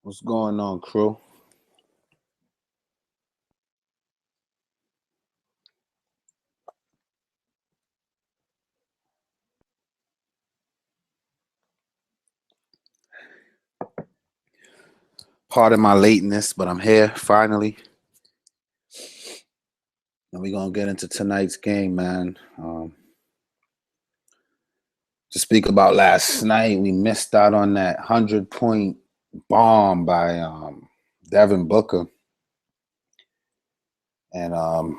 What's going on, crew? Pardon my lateness, but I'm here finally. And we're going to get into tonight's game, man. To speak about last night, we missed out on that 100-point bomb by Devin Booker. And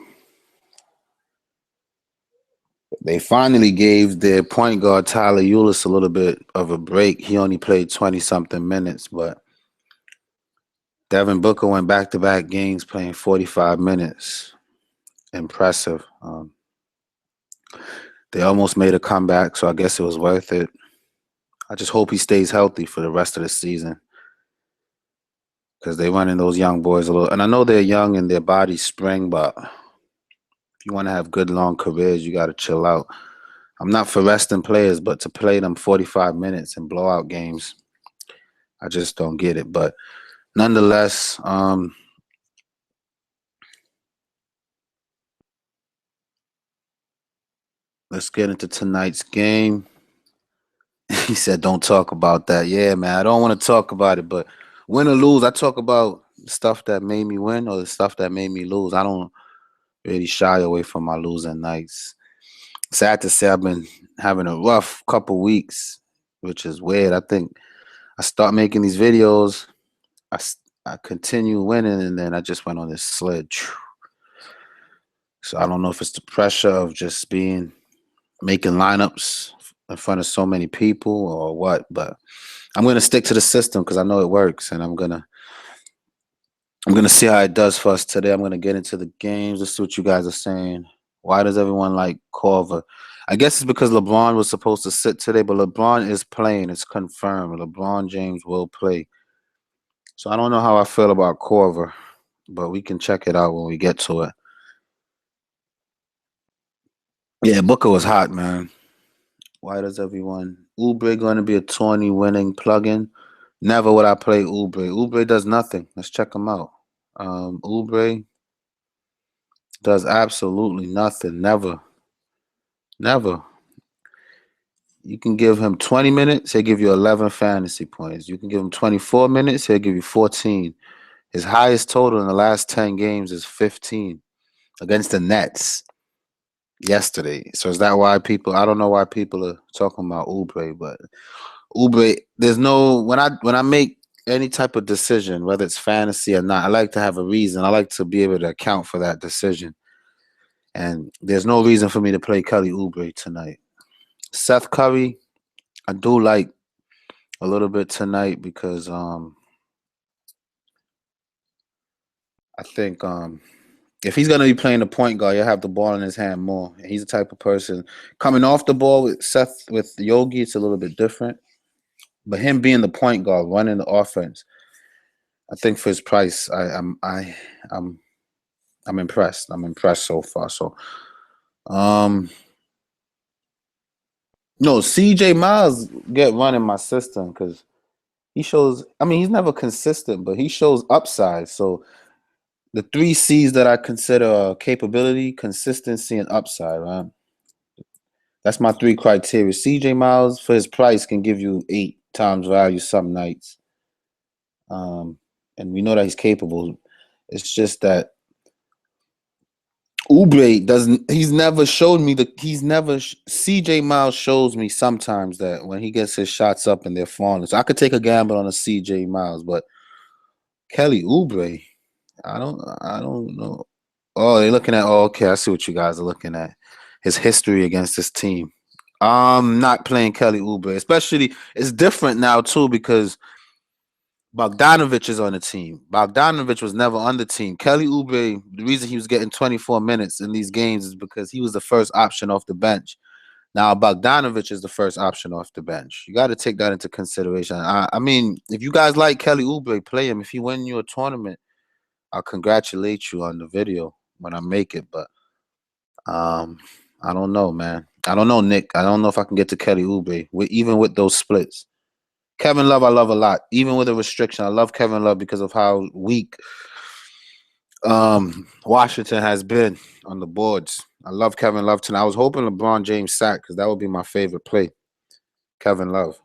they finally gave their point guard, Tyler Ulis, a little bit of a break. He only played 20-something minutes, but Devin Booker went back-to-back games playing 45 minutes. Impressive. They almost made a comeback, so I guess it was worth it. I just hope he stays healthy for the rest of the season because they're running those young boys a little. And I know they're young and their bodies spring, but if you want to have good long careers, you got to chill out. I'm not for resting players, but to play them 45 minutes in blowout games, I just don't get it. But nonetheless, let's get into tonight's game. He said, don't talk about that. Yeah, man, I don't want to talk about it, but win or lose, I talk about the stuff that made me win or the stuff that made me lose. I don't really shy away from my losing nights. Sad to say, I've been having a rough couple weeks, which is weird. I think I start making these videos, I continue winning, and then I just went on this sled. So I don't know if it's the pressure of just making lineups in front of so many people or what, but I'm gonna stick to the system because I know it works, and I'm gonna see how it does for us today. I'm gonna get into the games. Let's see what you guys are saying. Why does everyone like Corver? I guess it's because LeBron was supposed to sit today, but LeBron is playing. It's confirmed. LeBron James will play. So I don't know how I feel about Corver, but we can check it out when we get to it. Yeah, Booker was hot, man. Why does everyone Oubre going to be a 20 winning plugin? Never would I play Oubre. Oubre does nothing. Let's check him out. Oubre does absolutely nothing. Never. Never. You can give him 20 minutes, he'll give you 11 fantasy points. You can give him 24 minutes, he'll give you 14. His highest total in the last 10 games is 15 against the Nets yesterday. So is that why I don't know why people are talking about Oubre, but Oubre, there's no when I make any type of decision, whether it's fantasy or not, I like to have a reason. I like to be able to account for that decision. And there's no reason for me to play Kelly Oubre tonight. Seth Curry, I do like a little bit tonight because I think if he's gonna be playing the point guard, you'll have the ball in his hand more. And he's the type of person coming off the ball with Yogi, it's a little bit different. But him being the point guard, running the offense, I think for his price, I'm impressed. I'm impressed so far. So no, CJ Miles get run in my system because he shows, I mean, he's never consistent, but he shows upside. So the three C's that I consider are capability, consistency, and upside, right? That's my three criteria. CJ Miles, for his price, can give you 8 times value some nights. And we know that he's capable. It's just that Oubre doesn't. He's never showed me CJ Miles shows me sometimes that when he gets his shots up and they're falling. So I could take a gamble on a CJ Miles, but Kelly Oubre, I don't know. Oh, they're looking at. Oh, okay, I see what you guys are looking at. His history against this team. I'm not playing Kelly Oubre, especially it's different now too because Bogdanovich is on the team. Bogdanovich was never on the team. Kelly Oubre, the reason he was getting 24 minutes in these games is because he was the first option off the bench. Now Bogdanovich is the first option off the bench. You got to take that into consideration. I mean, if you guys like Kelly Oubre, play him. If he win you a tournament, I'll congratulate you on the video when I make it. But I don't know, man. I don't know, Nick. I don't know if I can get to Kelly Oubre even with those splits. Kevin Love, I love a lot. Even with a restriction, I love Kevin Love because of how weak Washington has been on the boards. I love Kevin Love tonight. I was hoping LeBron James sacked because that would be my favorite play. Kevin Love.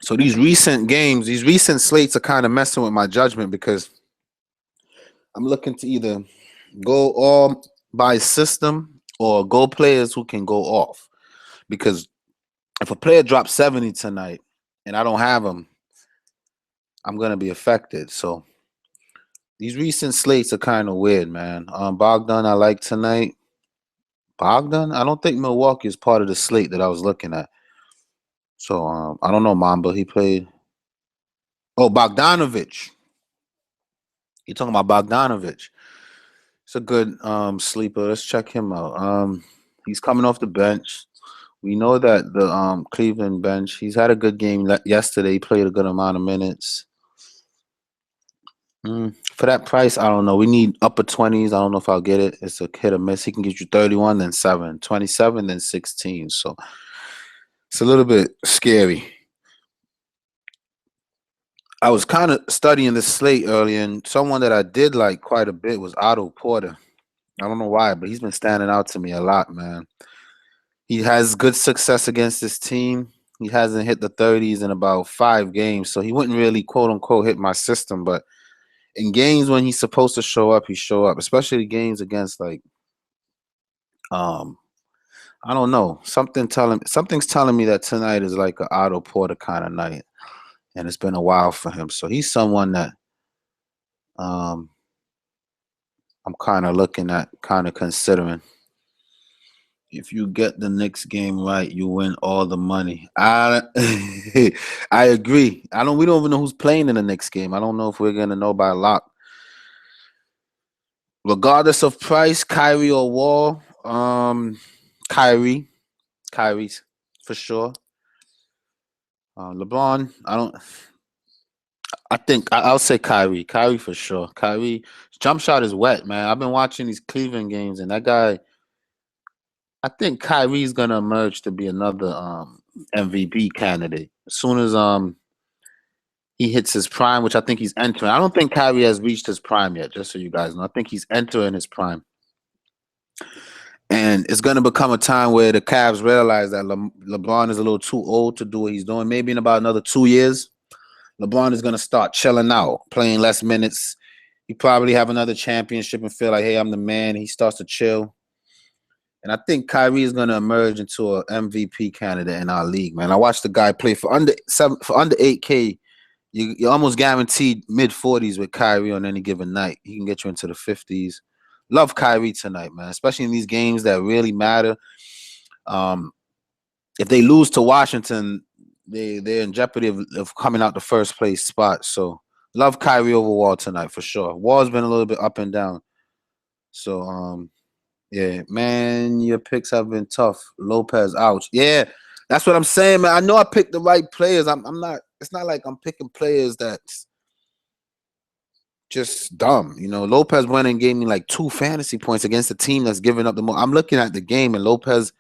So these recent games, these recent slates are kind of messing with my judgment because I'm looking to either go all by system or go players who can go off. Because if a player drops 70 tonight and I don't have him, I'm gonna be affected. So these recent slates are kind of weird, man. Bogdan, I like tonight. Bogdan? I don't think Milwaukee is part of the slate that I was looking at. So I don't know, Mamba. He played. Oh, Bogdanovich. You're talking about Bogdanovich. It's a good sleeper. Let's check him out. He's coming off the bench. We know that the Cleveland bench. He's had a good game yesterday. He played a good amount of minutes. For that price, I don't know. We need upper 20s. I don't know if I'll get it. It's a hit or miss. He can get you 31, then 7, 27, then 16. So it's a little bit scary. I was kind of studying this slate earlier, and someone that I did like quite a bit was Otto Porter. I don't know why, but he's been standing out to me a lot, man. He has good success against this team. He hasn't hit the 30s in about 5 games, so he wouldn't really quote unquote hit my system. But in games when he's supposed to show up, he show up. Especially games against like, um, I don't know, something's telling me that tonight is like a Otto Porter kind of night, and it's been a while for him. So he's someone that um I'm kind of looking at, kind of considering. If you get the next game right, you win all the money. I I agree. I don't. We don't even know who's playing in the next game. I don't know if we're gonna know by lock. Regardless of price, Kyrie or Wall, Kyrie, Kyrie's for sure. LeBron, I don't. I think I'll say Kyrie. Kyrie for sure. Kyrie jump shot is wet, man. I've been watching these Cleveland games, and that guy. I think Kyrie's gonna emerge to be another MVP candidate as soon as he hits his prime, which I think he's entering. I don't think Kyrie has reached his prime yet, just so you guys know. I think he's entering his prime. And it's going to become a time where the Cavs realize that LeBron is a little too old to do what he's doing. Maybe in about another 2 years, LeBron is going to start chilling out, playing less minutes. He probably have another championship and feel like, hey, I'm the man. He starts to chill. And I think Kyrie is going to emerge into an MVP candidate in our league, man. I watched the guy play for under 8K. You're almost guaranteed mid-40s with Kyrie on any given night. He can get you into the 50s. Love Kyrie tonight, man, especially in these games that really matter. If they lose to Washington, they're in jeopardy of coming out the first place spot. So love Kyrie over Wall tonight for sure. Wall's been a little bit up and down. So yeah, man, your picks have been tough. Lopez, ouch. Yeah, that's what I'm saying, man. I know I picked the right players. I'm not. It's not like I'm picking players that's just dumb. You know, Lopez went and gave me like 2 fantasy points against a team that's giving up the most. I'm looking at the game, and Lopez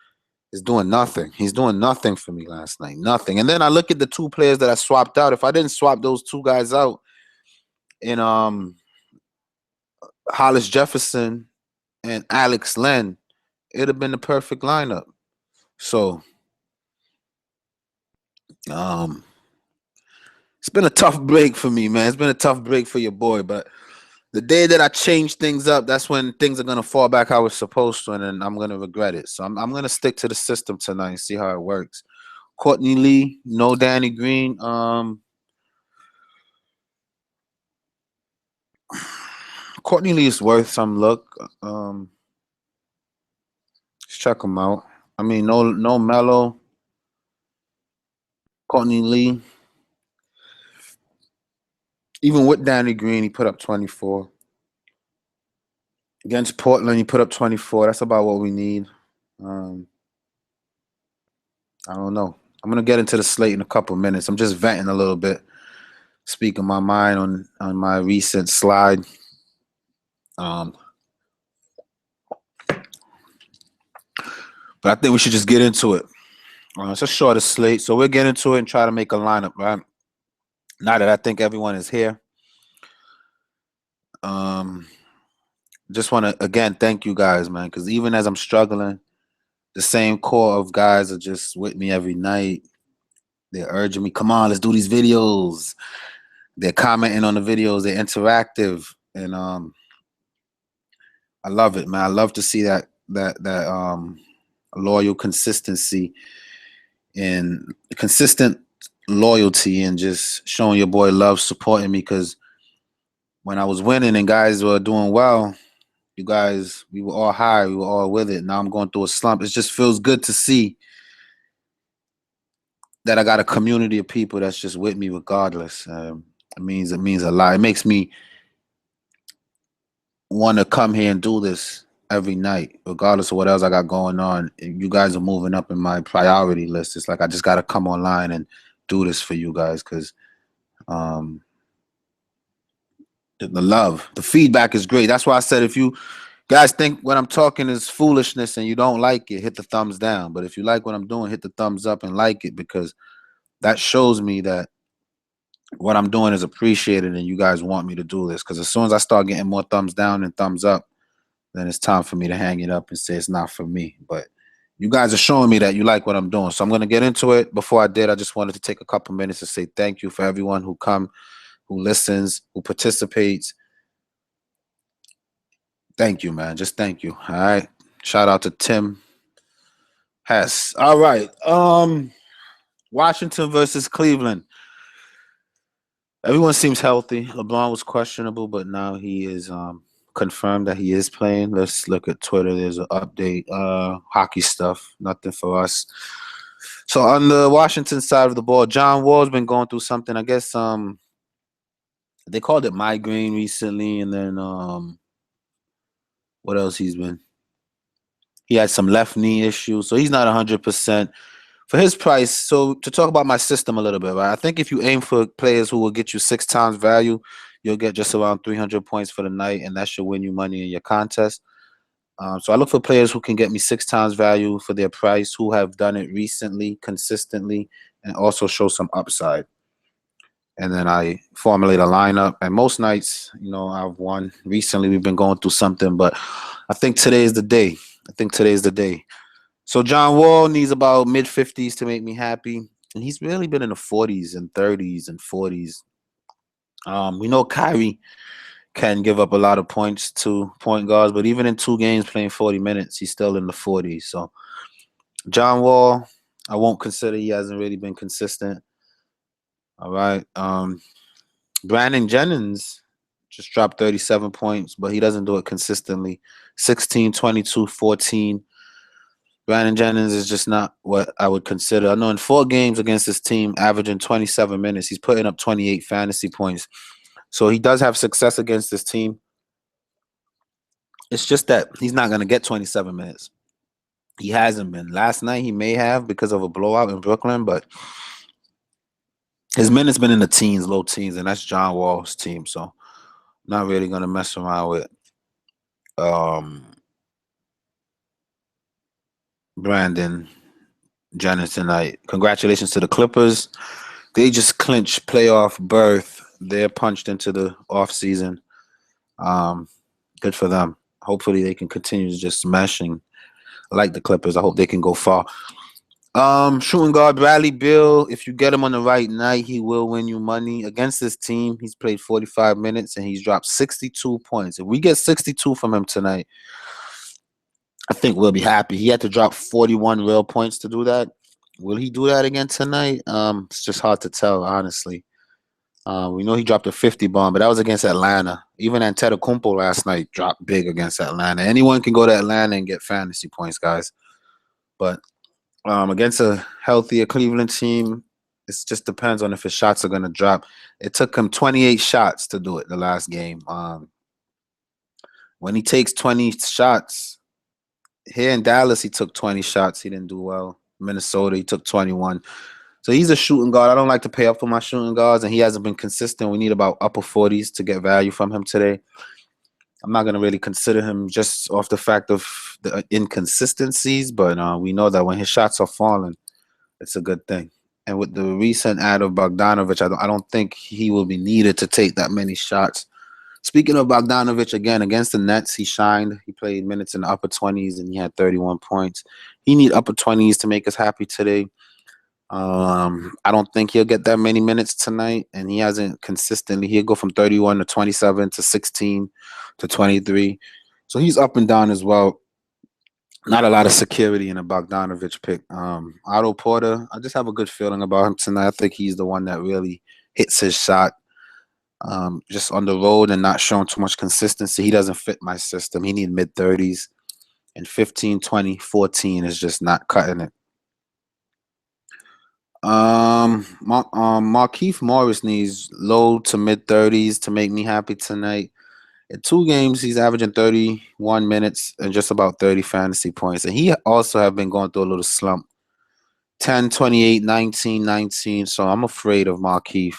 is doing nothing. He's doing nothing for me last night. Nothing. And then I look at the 2 players that I swapped out. If I didn't swap those 2 guys out in Hollis Jefferson and Alex Len, it'd have been the perfect lineup. So um it's been a tough break for me, man. It's been a tough break for your boy, but the day that I change things up, that's when things are gonna fall back how it's supposed to, and then I'm gonna regret it. So I'm gonna stick to the system tonight and see how it works. Courtney Lee, no Danny Green. Courtney Lee is worth some look. Let's check him out. I mean, no Mello. Courtney Lee. Even with Danny Green, he put up 24. Against Portland, he put up 24. That's about what we need. I don't know. I'm gonna get into the slate in a couple minutes. I'm just venting a little bit, speaking my mind on my recent slide. But I think we should just get into it. It's a shorter slate, so we'll get into it and try to make a lineup, right? Now that I think everyone is here. Just want to, again, thank you guys, man, because even as I'm struggling, the same core of guys are just with me every night. They're urging me, come on, let's do these videos. They're commenting on the videos. They're interactive. And I love it, man. I love to see that loyal consistency and consistent loyalty and just showing your boy love, supporting me. Because when I was winning and guys were doing well, you guys, we were all high. We were all with it. Now I'm going through a slump. It just feels good to see that I got a community of people that's just with me regardless. It means a lot. It makes me want to come here and do this every night, regardless of what else I got going on. You guys are moving up in my priority list. It's like I just got to come online and do this for you guys because the love, the feedback is great. That's why I said if you guys think what I'm talking is foolishness and you don't like it, hit the thumbs down. But if you like what I'm doing, hit the thumbs up and like it because that shows me that what I'm doing is appreciated and you guys want me to do this. Because as soon as I start getting more thumbs down and thumbs up, then it's time for me to hang it up and say it's not for me. But you guys are showing me that you like what I'm doing. So I'm going to get into it. Before I did, I just wanted to take a couple minutes to say thank you for everyone who come, who listens, who participates. Thank you, man. Just thank you. All right. Shout out to Tim Hess. All right. Washington versus Cleveland. Everyone seems healthy. LeBron was questionable, but now he is confirmed that he is playing. Let's look at Twitter. There's an update. Hockey stuff. Nothing for us. So on the Washington side of the ball, John Wall's been going through something. I guess they called it migraine recently, and then what else he's been? He had some left knee issues, so he's not 100%. For his price, so to talk about my system a little bit, right? I think if you aim for players who will get you 6 times value, you'll get just around 300 points for the night, and that should win you money in your contest. So I look for players who can get me 6 times value for their price, who have done it recently, consistently, and also show some upside. And then I formulate a lineup. And most nights, I've won. Recently, we've been going through something, but I think today is the day. So John Wall needs about mid-50s to make me happy. And he's really been in the 40s and 30s and 40s. We know Kyrie can give up a lot of points to point guards, but even in 2 games playing 40 minutes, he's still in the 40s. So John Wall, I won't consider. He hasn't really been consistent. All right. Brandon Jennings just dropped 37 points, but he doesn't do it consistently. 16, 22, 14. Brandon Jennings is just not what I would consider. I know in 4 games against this team, averaging 27 minutes, he's putting up 28 fantasy points. So he does have success against this team. It's just that he's not going to get 27 minutes. He hasn't been. Last night he may have because of a blowout in Brooklyn, but his minutes been in the teens, low teens, and that's John Wall's team. So I'm not really going to mess around with Brandon Jennings tonight. Congratulations to the Clippers. They just clinched playoff berth. They're punched into the offseason. Good for them. Hopefully they can continue to just smashing like the Clippers. I hope they can go far. Shooting guard Bradley Beal. If you get him on the right night, he will win you money. Against this team, he's played 45 minutes and he's dropped 62 points. If we get 62 from him tonight, I think we'll be happy. He had to drop 41 real points to do that. Will he do that again tonight? It's just hard to tell, honestly. We know he dropped a 50 bomb, but that was against Atlanta. Even Antetokounmpo last night dropped big against Atlanta. Anyone can go to Atlanta and get fantasy points, guys. But against a healthier Cleveland team, it just depends on if his shots are going to drop. It took him 28 shots to do it the last game. When he takes 20 shots, here in Dallas, he took 20 shots. He didn't do well. Minnesota, he took 21. So he's a shooting guard. I don't like to pay up for my shooting guards, and he hasn't been consistent. We need about upper 40s to get value from him today. I'm not gonna really consider him just off the fact of the inconsistencies, but we know that when his shots are falling, it's a good thing. And with the recent add of Bogdanovich, I don't think he will be needed to take that many shots. Speaking of Bogdanovich, again against the Nets, he shined. He played minutes in the upper 20s and he had 31 points. He need upper 20s to make us happy today. I don't think he'll get that many minutes tonight, and he hasn't consistently. He'll go from 31 to 27 to 16 to 23, so he's up and down as well. Not a lot of security in a Bogdanovich pick. Otto Porter, I just have a good feeling about him tonight. I think he's the one that really hits his shot. Just on the road and not showing too much consistency. He doesn't fit my system. He needs mid 30s, and 15, 20, 14 is just not cutting it. Markieff Morris needs low to mid 30s to make me happy tonight. In 2 games, he's averaging 31 minutes and just about 30 fantasy points. And he also have been going through a little slump. 10, 28, 19, 19. So I'm afraid of Markieff.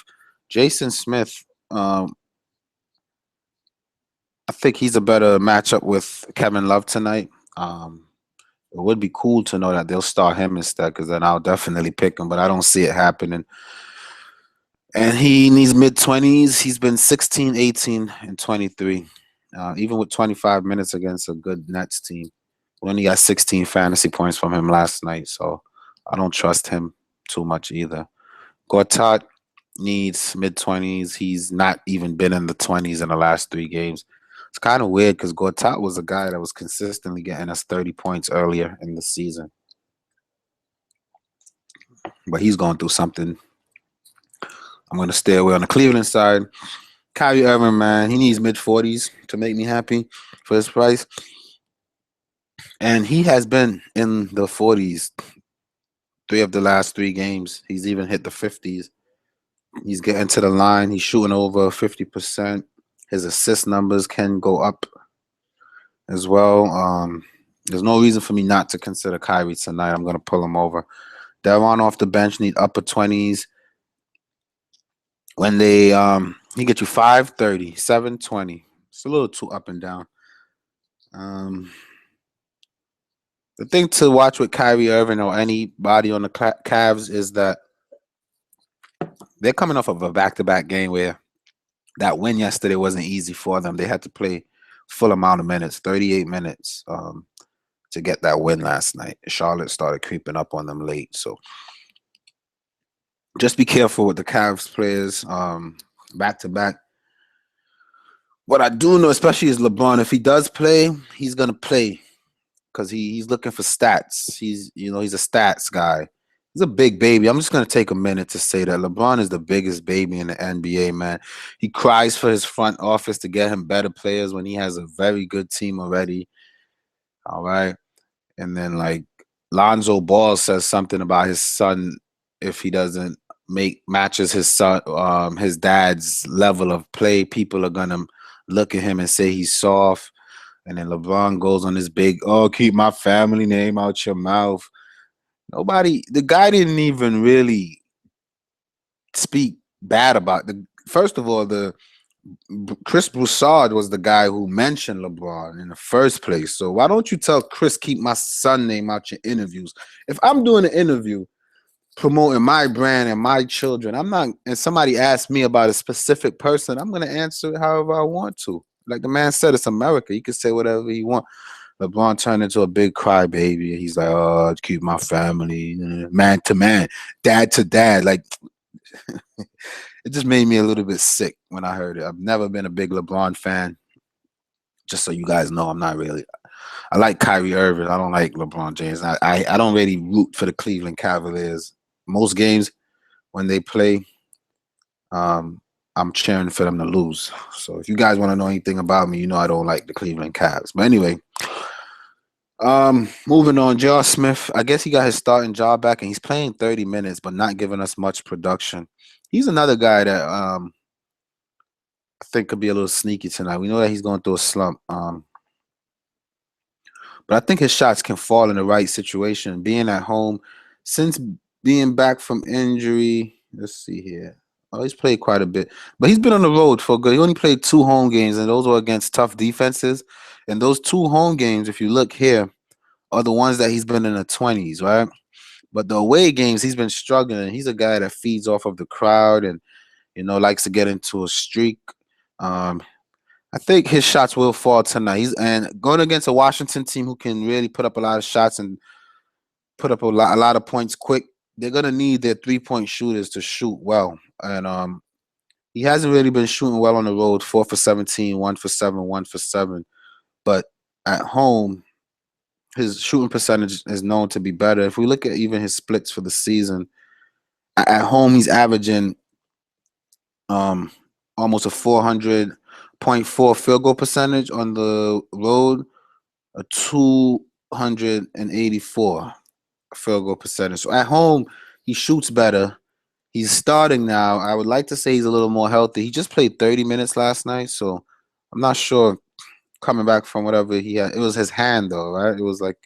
Jason Smith, I think he's a better matchup with Kevin Love tonight. It would be cool to know that they'll start him instead, because then I'll definitely pick him, but I don't see it happening. And he needs mid 20s. He's been 16, 18, and 23. Even with 25 minutes against a good Nets team. We only got 16 fantasy points from him last night, so I don't trust him too much either. Gortat needs mid 20s. He's not even been in the 20s in the last 3 games. It's kind of weird because Gortat was a guy that was consistently getting us 30 points earlier in the season. But he's going through something. I'm going to stay away on the Cleveland side. Kyrie Irving, man, he needs mid 40s to make me happy for his price. And he has been in the 40s 3 of the last 3 games. He's even hit the 50s. He's getting to the line. He's shooting over 50%. His assist numbers can go up as well. There's no reason for me not to consider Kyrie tonight. I'm going to pull him over. Deron off the bench need upper 20s. When he get you 530, 720. It's a little too up and down. The thing to watch with Kyrie Irving or anybody on the Cavs is that they're coming off of a back-to-back game where that win yesterday wasn't easy for them. They had to play full amount of minutes, 38 minutes, to get that win last night. Charlotte started creeping up on them late. So just be careful with the Cavs players back-to-back. What I do know, especially, is LeBron. If he does play, he's going to play because he's looking for stats. He's a stats guy. He's a big baby. I'm just going to take a minute to say that LeBron is the biggest baby in the NBA, man. He cries for his front office to get him better players when he has a very good team already. All right. And then, like, Lonzo Ball says something about his son. If he doesn't matches his dad's level of play, people are going to look at him and say he's soft. And then LeBron goes on this big, keep my family name out your mouth. The guy didn't even really speak bad about first of all, Chris Broussard was the guy who mentioned LeBron in the first place. So why don't you tell Chris, keep my son name out your interviews? If I'm doing an interview promoting my brand and my children, and somebody asks me about a specific person, I'm going to answer it however I want to. Like the man said, it's America. You can say whatever you want. LeBron turned into a big crybaby. He's like, keep my family, man to man, dad to dad. Like, it just made me a little bit sick when I heard it. I've never been a big LeBron fan. Just so you guys know, I'm not really. I like Kyrie Irving. I don't like LeBron James. I don't really root for the Cleveland Cavaliers. Most games when they play, I'm cheering for them to lose. So if you guys want to know anything about me, I don't like the Cleveland Cavs. But anyway, moving on, J.R. Smith. I guess he got his starting job back, and he's playing 30 minutes, but not giving us much production. He's another guy that I think could be a little sneaky tonight. We know that he's going through a slump. But I think his shots can fall in the right situation. Being at home, since being back from injury, let's see here. Oh, he's played quite a bit, but he's been on the road for good. He only played 2 home games, and those were against tough defenses. And those 2 home games, if you look here, are the ones that he's been in the 20s, right? But the away games, he's been struggling. He's a guy that feeds off of the crowd and likes to get into a streak. Um, I think his shots will fall tonight. He's and going against a Washington team who can really put up a lot of shots and put up a lot of points quick. They're gonna need their 3-point shooters to shoot well, and he hasn't really been shooting well on the road. 4 for 17, 1 for 7, 1 for 7. But at home, his shooting percentage is known to be better. If we look at even his splits for the season, at home he's averaging um almost a 400.4 field goal percentage. On the road, a 284 field goal percentage. So at home, he shoots better. He's starting now. I would like to say he's a little more healthy. He just played 30 minutes last night, so I'm not sure coming back from whatever he had. It was his hand though, right? It was like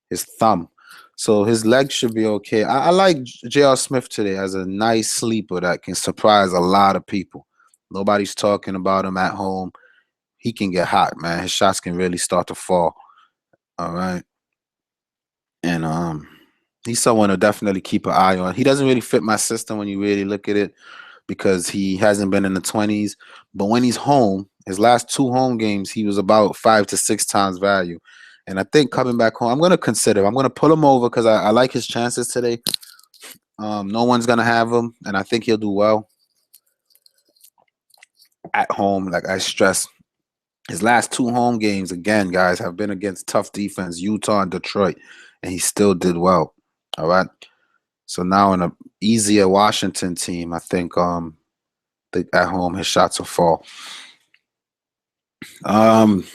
his thumb. So his legs should be okay. I like J.R. Smith today as a nice sleeper that can surprise a lot of people. Nobody's talking about him at home. He can get hot, man. His shots can really start to fall. All right. And he's someone to definitely keep an eye on. He doesn't really fit my system when you really look at it because he hasn't been in the 20s. But when he's home, his last 2 home games, he was about 5 to 6 times value. And I think coming back home, I'm going to consider. I'm going to pull him over because I like his chances today. No one's going to have him, and I think he'll do well at home. Like I stress, his last 2 home games, again, guys, have been against tough defense, Utah and Detroit, and he still did well. All right. So now in a easier Washington team, I think at home his shots will fall. Um,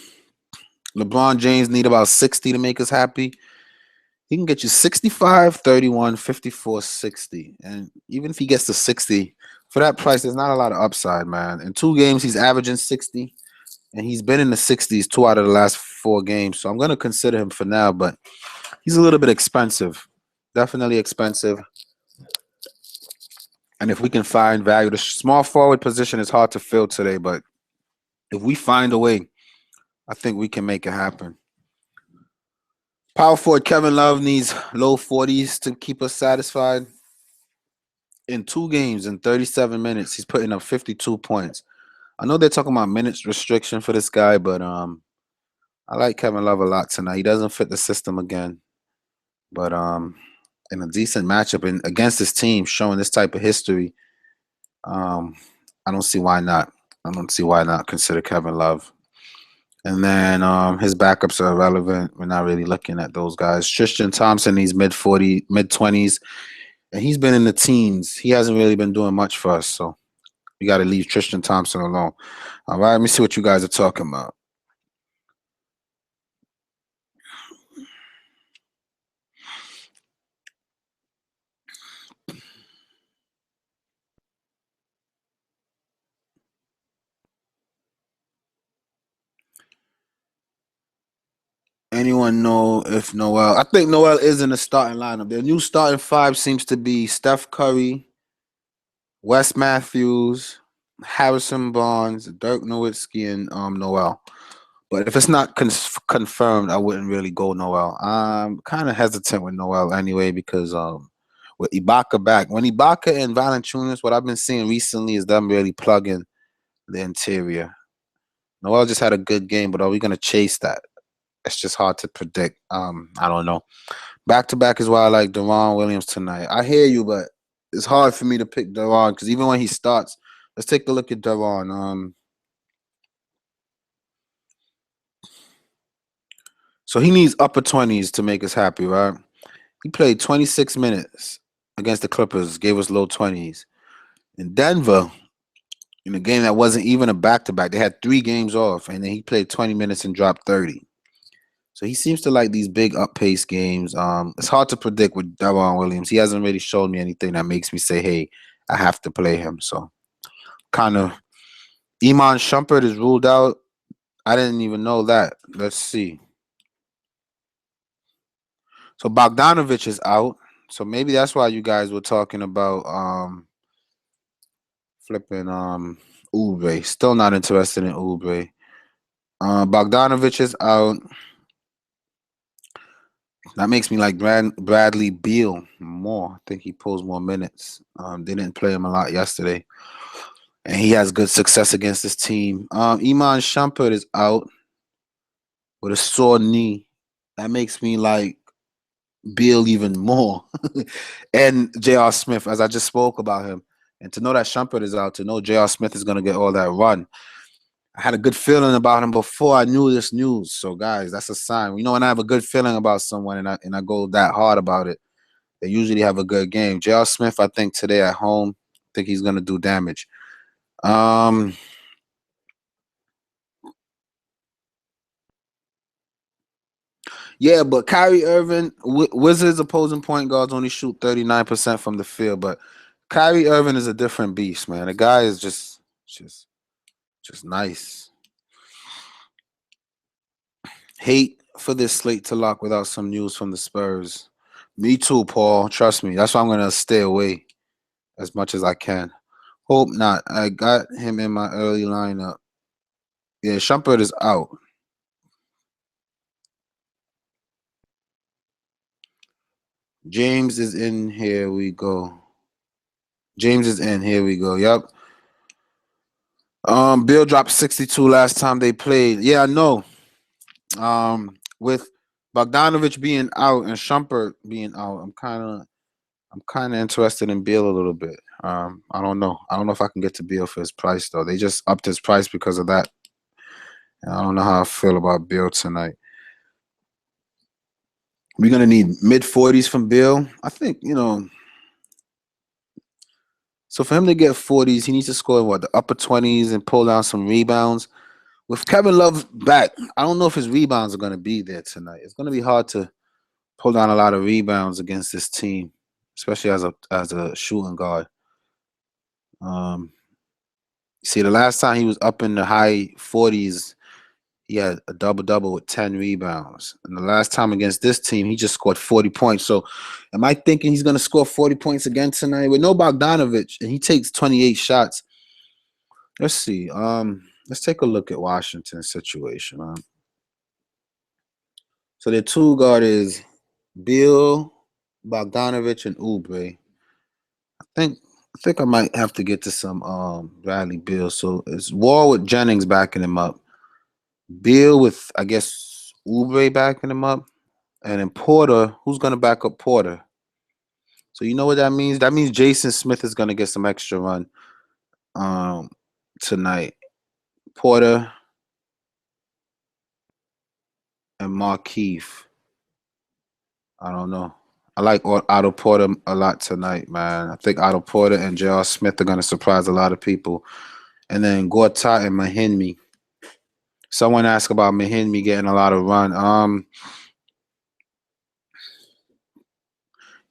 LeBron James need about 60 to make us happy. He can get you 65, 31, 54, 60. And even if he gets to 60, for that price, there's not a lot of upside, man. In 2 games, he's averaging 60, and he's been in the 60s 2 out of the last 4 games. So I'm going to consider him for now, but he's a little bit expensive. Definitely expensive. And if we can find value, the small forward position is hard to fill today, but if we find a way, I think we can make it happen. Power forward Kevin Love needs low 40s to keep us satisfied. In 2 games, in 37 minutes, he's putting up 52 points. I know they're talking about minutes restriction for this guy, but I like Kevin Love a lot tonight. He doesn't fit the system again, but in a decent matchup and against this team showing this type of history, um, I don't see why not. I don't see why not consider Kevin Love. And then his backups are irrelevant. We're not really looking at those guys. Tristan Thompson, he's mid 20s, and he's been in the teens. He hasn't really been doing much for us, so we got to leave Tristan Thompson alone. All right, let me see what you guys are talking about. Anyone know if Noel? I think Noel is in the starting lineup. Their new starting five seems to be Steph Curry, Wes Matthews, Harrison Barnes, Dirk Nowitzki, and Noel. But if it's not confirmed, I wouldn't really go Noel. I'm kind of hesitant with Noel anyway because with Ibaka back, when Ibaka and Valanciunas, what I've been seeing recently is them really plugging the interior. Noel just had a good game, but are we gonna chase that? It's just hard to predict. I don't know. Back to back is why I like Deron Williams tonight. I hear you, but it's hard for me to pick Deron because even when he starts, let's take a look at Deron. So he needs upper 20s to make us happy, right? He played 26 minutes against the Clippers, gave us low 20s. In Denver, in a game that wasn't even a back to back, they had 3 games off, and then he played 20 minutes and dropped 30. So he seems to like these big up pace games. It's hard to predict with Deron Williams. He hasn't really shown me anything that makes me say, hey, I have to play him. So kind of Iman Shumpert is ruled out. I didn't even know that. Let's see. So Bogdanovich is out. So maybe that's why you guys were talking about Flipping Oubre. Still not interested in Oubre. Bogdanovich is out. That makes me like Bradley Beal more. I think he pulls more minutes. They didn't play him a lot yesterday, and he has good success against this team. Iman Shumpert is out with a sore knee. That makes me like Beal even more. And J.R. Smith, as I just spoke about him. And to know that Shumpert is out, to know J.R. Smith is going to get all that run. I had a good feeling about him before I knew this news. So, guys, that's a sign. You know, when I have a good feeling about someone and I go that hard about it, they usually have a good game. J.R. Smith, I think today at home, I think he's going to do damage. Yeah, but Kyrie Irving, Wizards opposing point guards only shoot 39% from the field, but Kyrie Irving is a different beast, man. The guy is just nice. Hate for this slate to lock without some news from the Spurs. Me too, Paul. Trust me. That's why I'm gonna stay away as much as I can. Hope not. I got him in my early lineup. Yeah, Shumpert is out. James is in. Here we go. James is in. Here we go. Yep. Bill dropped 62 last time they played. Yeah, I know. With Bogdanovich being out and Shumpert being out, I'm kind of interested in Beal a little bit. I don't know. I don't know if I can get to Beal for his price though. They just upped his price because of that. And I don't know how I feel about Beal tonight. We're gonna need mid-40s from Beal. I think So for him to get 40s, he needs to score in the upper 20s and pull down some rebounds. With Kevin Love back, I don't know if his rebounds are gonna be there tonight. It's gonna be hard to pull down a lot of rebounds against this team, especially as a shooting guard. See, the last time he was up in the high 40s, he had a double-double with 10 rebounds. And the last time against this team, he just scored 40 points. So am I thinking he's going to score 40 points again tonight? With no Bogdanovich, and he takes 28 shots. Let's see. Let's take a look at Washington's situation. So their two guard is Bill, Bogdanovich, and Oubre. I think I might have to get to some Bradley Beal. So it's Wall with Jennings backing him up. Beal with, I guess, Oubre backing him up. And then Porter, who's going to back up Porter? So you know what that means? That means Jason Smith is going to get some extra run tonight. Porter and Markeith. I don't know. I like Otto Porter a lot tonight, man. I think Otto Porter and J.R. Smith are going to surprise a lot of people. And then Gortat and Mahinmi. Someone asked about Mahinmi getting a lot of run.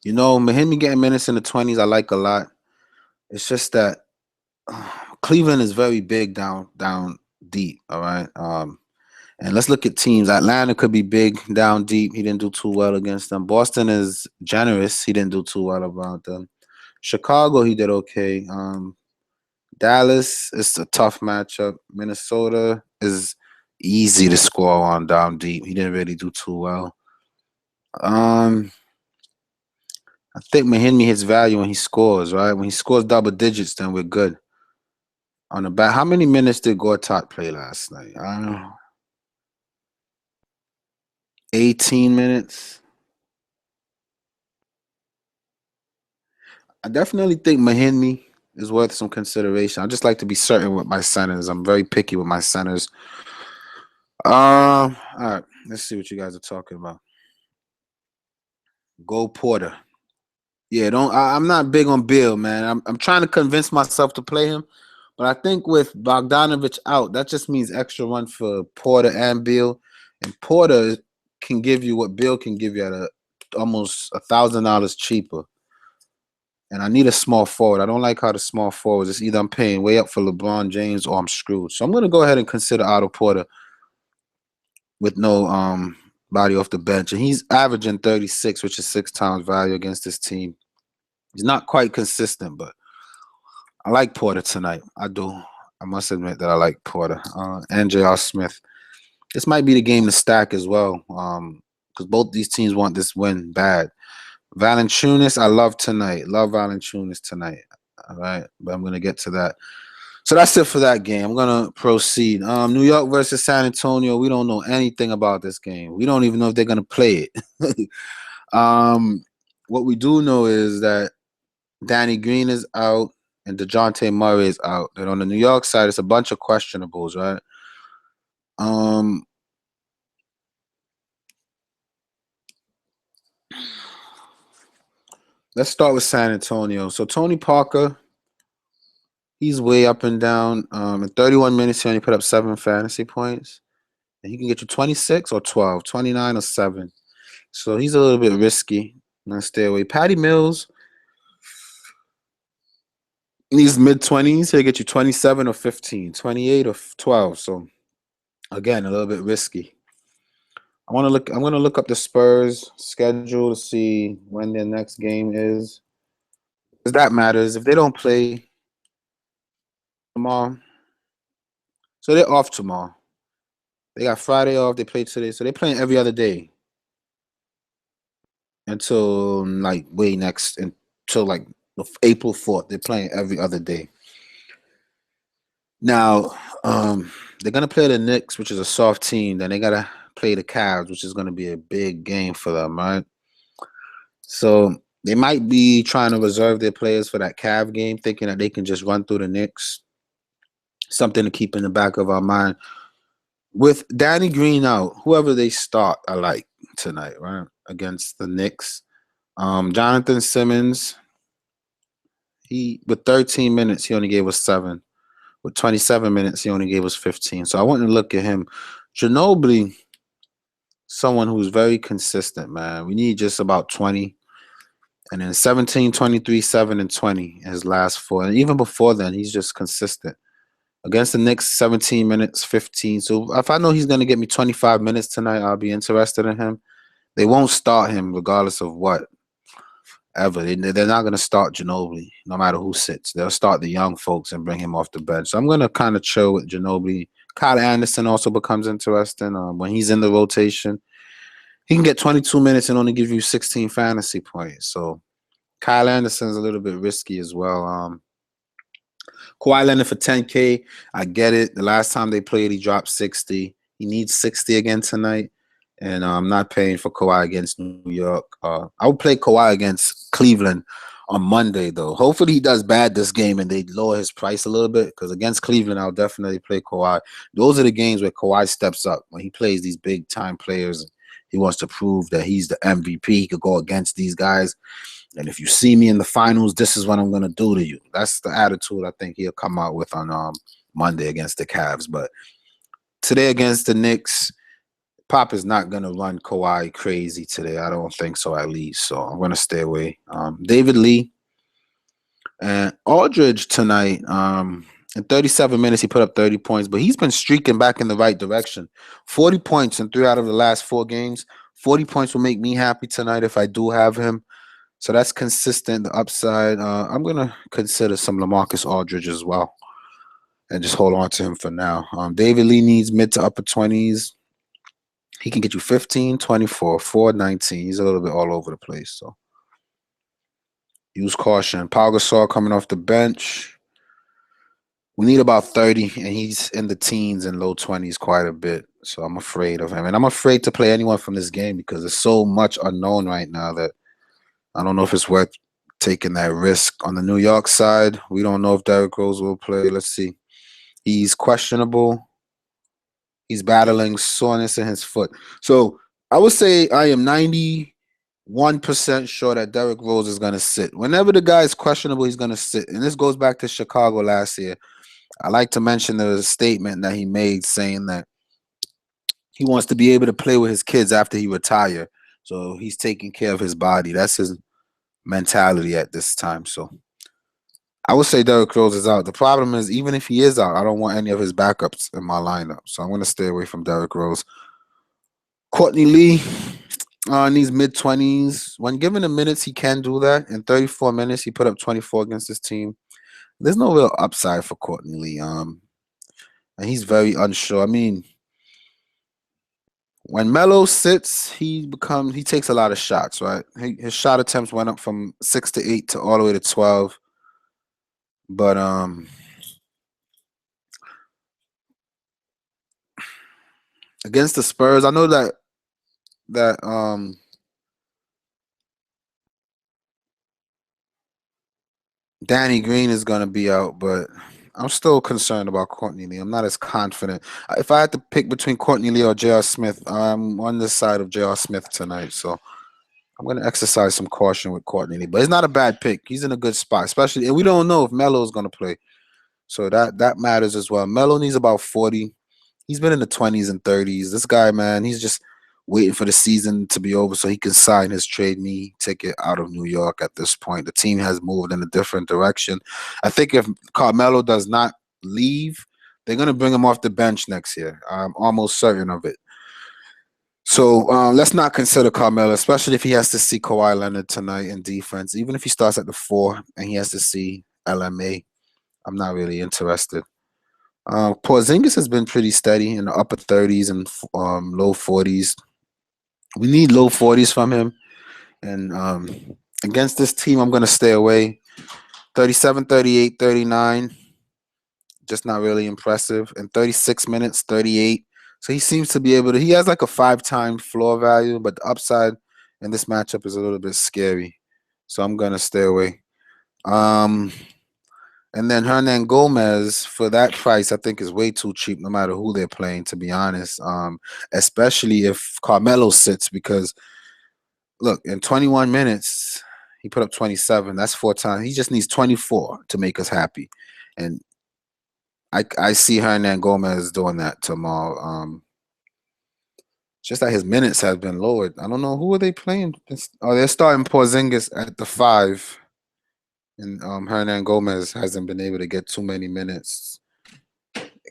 Mahinmi getting minutes in the 20s, I like a lot. It's just that Cleveland is very big down deep. All right. And let's look at teams. Atlanta could be big down deep. He didn't do too well against them. Boston is generous. He didn't do too well around them. Chicago, he did okay. Dallas is a tough matchup. Minnesota is easy to score on down deep. He didn't really do too well. I think Mahinmi hits value when he scores, right? When he scores double digits, then we're good. On the back, how many minutes did Gortat play last night? I don't know. 18 minutes. I definitely think Mahinmi is worth some consideration. I just like to be certain with my centers. I'm very picky with my centers. All right. Let's see what you guys are talking about. Go Porter. Yeah, I'm not big on Bill, man. I'm trying to convince myself to play him, but I think with Bogdanovich out, that just means extra run for Porter and Bill. And Porter can give you what Bill can give you at almost $1,000 cheaper. And I need a small forward. I don't like how the small forwards. It's either I'm paying way up for LeBron James or I'm screwed. So I'm gonna go ahead and consider Otto Porter with no body off the bench. And he's averaging 36, which is 6 times value against this team. He's not quite consistent, but I like Porter tonight. I do. I must admit that I like Porter. And J.R. Smith. This might be the game to stack as well. Because both these teams want this win bad. Valanciunas, I love tonight. Love Valanciunas tonight. All right, but I'm gonna get to that. So that's it for that game. I'm gonna proceed. New York versus San Antonio. We don't know anything about this game. We don't even know if they're gonna play it. What we do know is that Danny Green is out and DeJounte Murray is out. And on the New York side, it's a bunch of questionables, right? Um, let's start with San Antonio. So Tony Parker, he's way up and down. In 31 minutes, he only put up 7 fantasy points. And he can get you 26 or 12, 29 or 7. So he's a little bit risky. I'm going to stay away. Patty Mills, in these mid-20s, he'll get you 27 or 15, 28 or 12. So, again, a little bit risky. I'm gonna look up the Spurs schedule to see when their next game is. Because that matters. If they don't play tomorrow, so they're off tomorrow. They got Friday off. They play today, so they're playing every other day until like way next until like April 4th. They're playing every other day. Now, they're gonna play the Knicks, which is a soft team. Then they gotta play the Cavs, which is gonna be a big game for them, right? So they might be trying to reserve their players for that Cav game, thinking that they can just run through the Knicks. Something to keep in the back of our mind. With Danny Green out, whoever they start, I like tonight, right? Against the Knicks. Jonathan Simmons, he with 13 minutes, he only gave us 7. With 27 minutes, he only gave us 15. So I want to look at him. Ginobili, someone who's very consistent, man. We need just about 20. And then 17, 23, 7, and 20 his last 4. And even before then, he's just consistent. Against the Knicks, 17 minutes, 15. So if I know he's going to get me 25 minutes tonight, I'll be interested in him. They won't start him regardless of what. Ever. They're not going to start Ginobili, no matter who sits. They'll start the young folks and bring him off the bench. So I'm going to kind of chill with Ginobili. Kyle Anderson also becomes interesting when he's in the rotation. He can get 22 minutes and only give you 16 fantasy points. So Kyle Anderson's a little bit risky as well. Kawhi Leonard for 10K. I get it. The last time they played, he dropped 60. He needs 60 again tonight. And I'm not paying for Kawhi against New York. I would play Kawhi against Cleveland on Monday, though. Hopefully he does bad this game and they lower his price a little bit, because against Cleveland, I'll definitely play Kawhi. Those are the games where Kawhi steps up. When he plays these big-time players, he wants to prove that he's the MVP. He could go against these guys. And if you see me in the finals, this is what I'm going to do to you. That's the attitude I think he'll come out with on Monday against the Cavs. But today against the Knicks, Pop is not going to run Kawhi crazy today. I don't think so, at least. So I'm going to stay away. David Lee and Aldridge tonight. In 37 minutes, he put up 30 points, but he's been streaking back in the right direction. 40 points in 3 out of the last 4 games. 40 points will make me happy tonight if I do have him. So that's consistent, the upside. I'm going to consider some LaMarcus Aldridge as well and just hold on to him for now. David Lee needs mid to upper 20s. He can get you 15, 24, 4, 19. He's a little bit all over the place. So use caution. Pau Gasol coming off the bench. We need about 30, and he's in the teens and low 20s quite a bit. So I'm afraid of him. And I'm afraid to play anyone from this game because there's so much unknown right now that I don't know if it's worth taking that risk. On the New York side, we don't know if Derrick Rose will play. Let's see. He's questionable. He's battling soreness in his foot. So I would say I am 91% sure that Derrick Rose is going to sit. Whenever the guy is questionable, he's going to sit. And this goes back to Chicago last year. I like to mention the statement that he made saying that he wants to be able to play with his kids after he retire. So he's taking care of his body. That's his mentality at this time. So I would say Derrick Rose is out. The problem is, even if he is out, I don't want any of his backups in my lineup. So I'm going to stay away from Derrick Rose. Courtney Lee in these mid-20s. When given the minutes, he can do that. In 34 minutes, he put up 24 against his team. there's no real upside for Courtney Lee. And he's very unsure. I mean, when Melo sits, he takes a lot of shots, right? His shot attempts went up from 6 to 8 to all the way to 12. But against the Spurs, I know that Danny Green is gonna be out, but I'm still concerned about Courtney Lee. I'm not as confident. If I had to pick between Courtney Lee or J.R. Smith, I'm on the side of J.R. Smith tonight. So I'm gonna exercise some caution with Courtney Lee. But it's not a bad pick. He's in a good spot, especially and we don't know if Melo is gonna play. So that matters as well. Melo needs about 40. He's been in the 20s and 30s. This guy, man, he's just waiting for the season to be over so he can sign his trade me ticket out of New York at this point. The team has moved in a different direction. I think if Carmelo does not leave, they're going to bring him off the bench next year. I'm almost certain of it. So let's not consider Carmelo, especially if he has to see Kawhi Leonard tonight in defense. Even if he starts at the 4 and he has to see LMA, I'm not really interested. Porzingis has been pretty steady in the upper 30s and low 40s. We need low 40s from him. And against this team, I'm going to stay away. 37, 38, 39, just not really impressive. And 36 minutes, 38. So he seems to be able to, he has like a 5-time floor value, but the upside in this matchup is a little bit scary. So I'm going to stay away. And then Hernan Gomez for that price, I think is way too cheap, no matter who they're playing. To be honest, especially if Carmelo sits, because look, in 21 minutes he put up 27. That's 4 times. He just needs 24 to make us happy, and I see Hernan Gomez doing that tomorrow. Just that his minutes have been lowered. I don't know who are they playing. They're starting Porzingis at the 5. And Hernan Gomez hasn't been able to get too many minutes.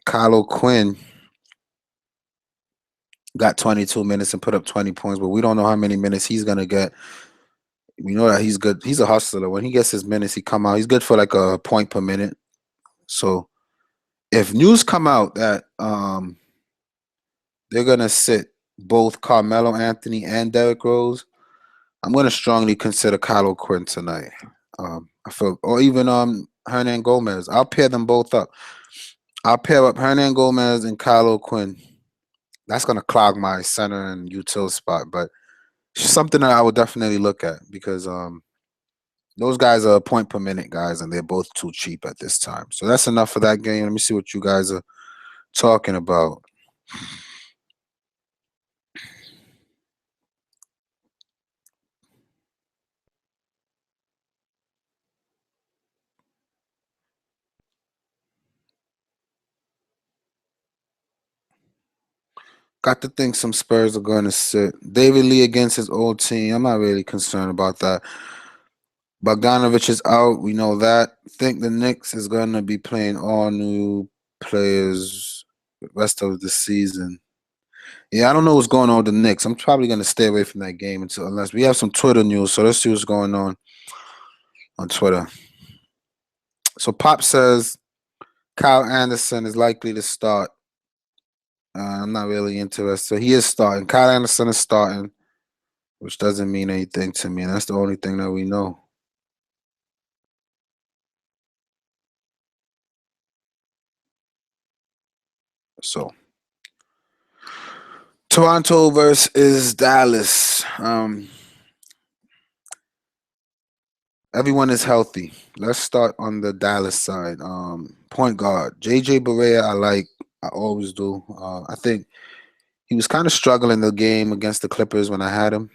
Kylo Quinn got 22 minutes and put up 20 points, but we don't know how many minutes he's gonna get. We know that he's good. He's a hustler. When he gets his minutes, he come out. He's good for like a point per minute. So if news come out that they're gonna sit both Carmelo Anthony and Derrick Rose, I'm gonna strongly consider Kylo Quinn tonight. I feel, or even Hernan Gomez. I'll pair them both up. I'll pair up Hernan Gomez and Kylo Quinn. That's gonna clog my center and util spot, but it's something that I would definitely look at because those guys are point per minute guys, and they're both too cheap at this time. So that's enough for that game. Let me see what you guys are talking about. Got to think some Spurs are going to sit. David Lee against his old team. I'm not really concerned about that. Bogdanovich is out. We know that. Think the Knicks is going to be playing all new players the rest of the season. Yeah, I don't know what's going on with the Knicks. I'm probably going to stay away from that game unless we have some Twitter news. So let's see what's going on Twitter. So Pop says Kyle Anderson is likely to start. I'm not really interested. He is starting. Kyle Anderson is starting, which doesn't mean anything to me. And that's the only thing that we know. So Toronto versus Dallas. Everyone is healthy. Let's start on the Dallas side. Point guard JJ Barea, I like. I always do. I think he was kind of struggling the game against the Clippers when I had him,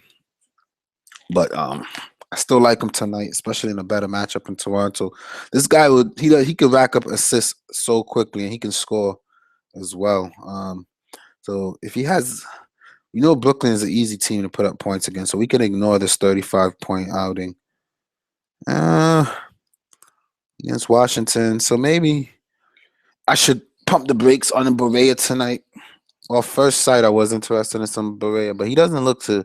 but I still like him tonight, especially in a better matchup in Toronto. This guy he could rack up assists so quickly, and he can score as well. So if he has, Brooklyn is an easy team to put up points against, so we can ignore this 35-point outing. Uh, Against Washington. So maybe I should pump the brakes on Barea tonight. Well, first sight, I was interested in some Barea, but he doesn't look to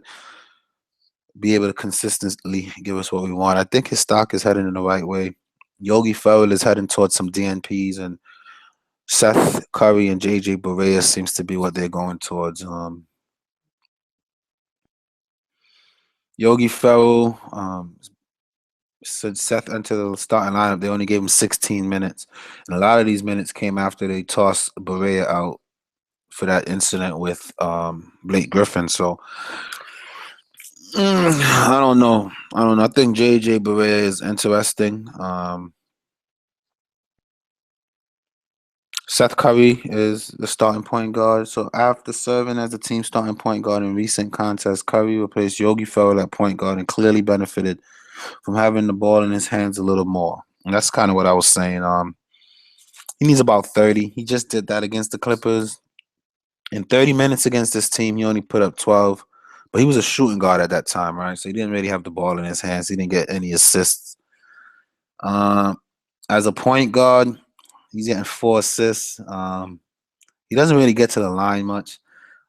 be able to consistently give us what we want. I think his stock is heading in the right way. Yogi Ferrell is heading towards some DNPs, and Seth Curry and JJ Barea seems to be what they're going towards. Yogi Ferrell, since Seth entered the starting lineup, they only gave him 16 minutes. And a lot of these minutes came after they tossed Barea out for that incident with Blake Griffin. So I don't know. I think JJ Barea is interesting. Seth Curry is the starting point guard. So after serving as the team starting point guard in recent contests, Curry replaced Yogi Ferrell at point guard and clearly benefited from having the ball in his hands a little more. And that's kind of what I was saying. He needs about 30. He just did that against the Clippers. In 30 minutes against this team, he only put up 12. But he was a shooting guard at that time, right? So he didn't really have the ball in his hands. He didn't get any assists. As a point guard, he's getting 4 assists. He doesn't really get to the line much.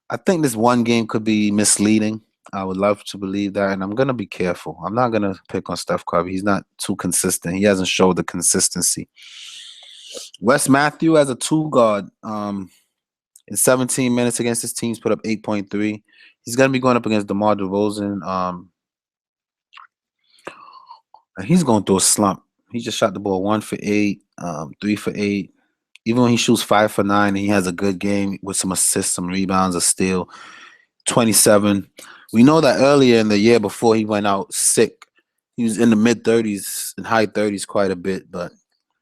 I think this one game could be misleading. I would love to believe that, and I'm gonna be careful. I'm not gonna pick on Steph Curry. He's not too consistent. He hasn't showed the consistency. Wes Matthew as a two guard, in 17 minutes against his teams, put up 8.3. He's gonna be going up against DeMar DeRozan. And he's going through a slump. He just shot the ball 1 for 8, 3 for 8. Even when he shoots 5 for 9 and he has a good game with some assists, some rebounds, a steal, 27. We know that earlier in the year before he went out sick, he was in the mid 30s and high 30s quite a bit, but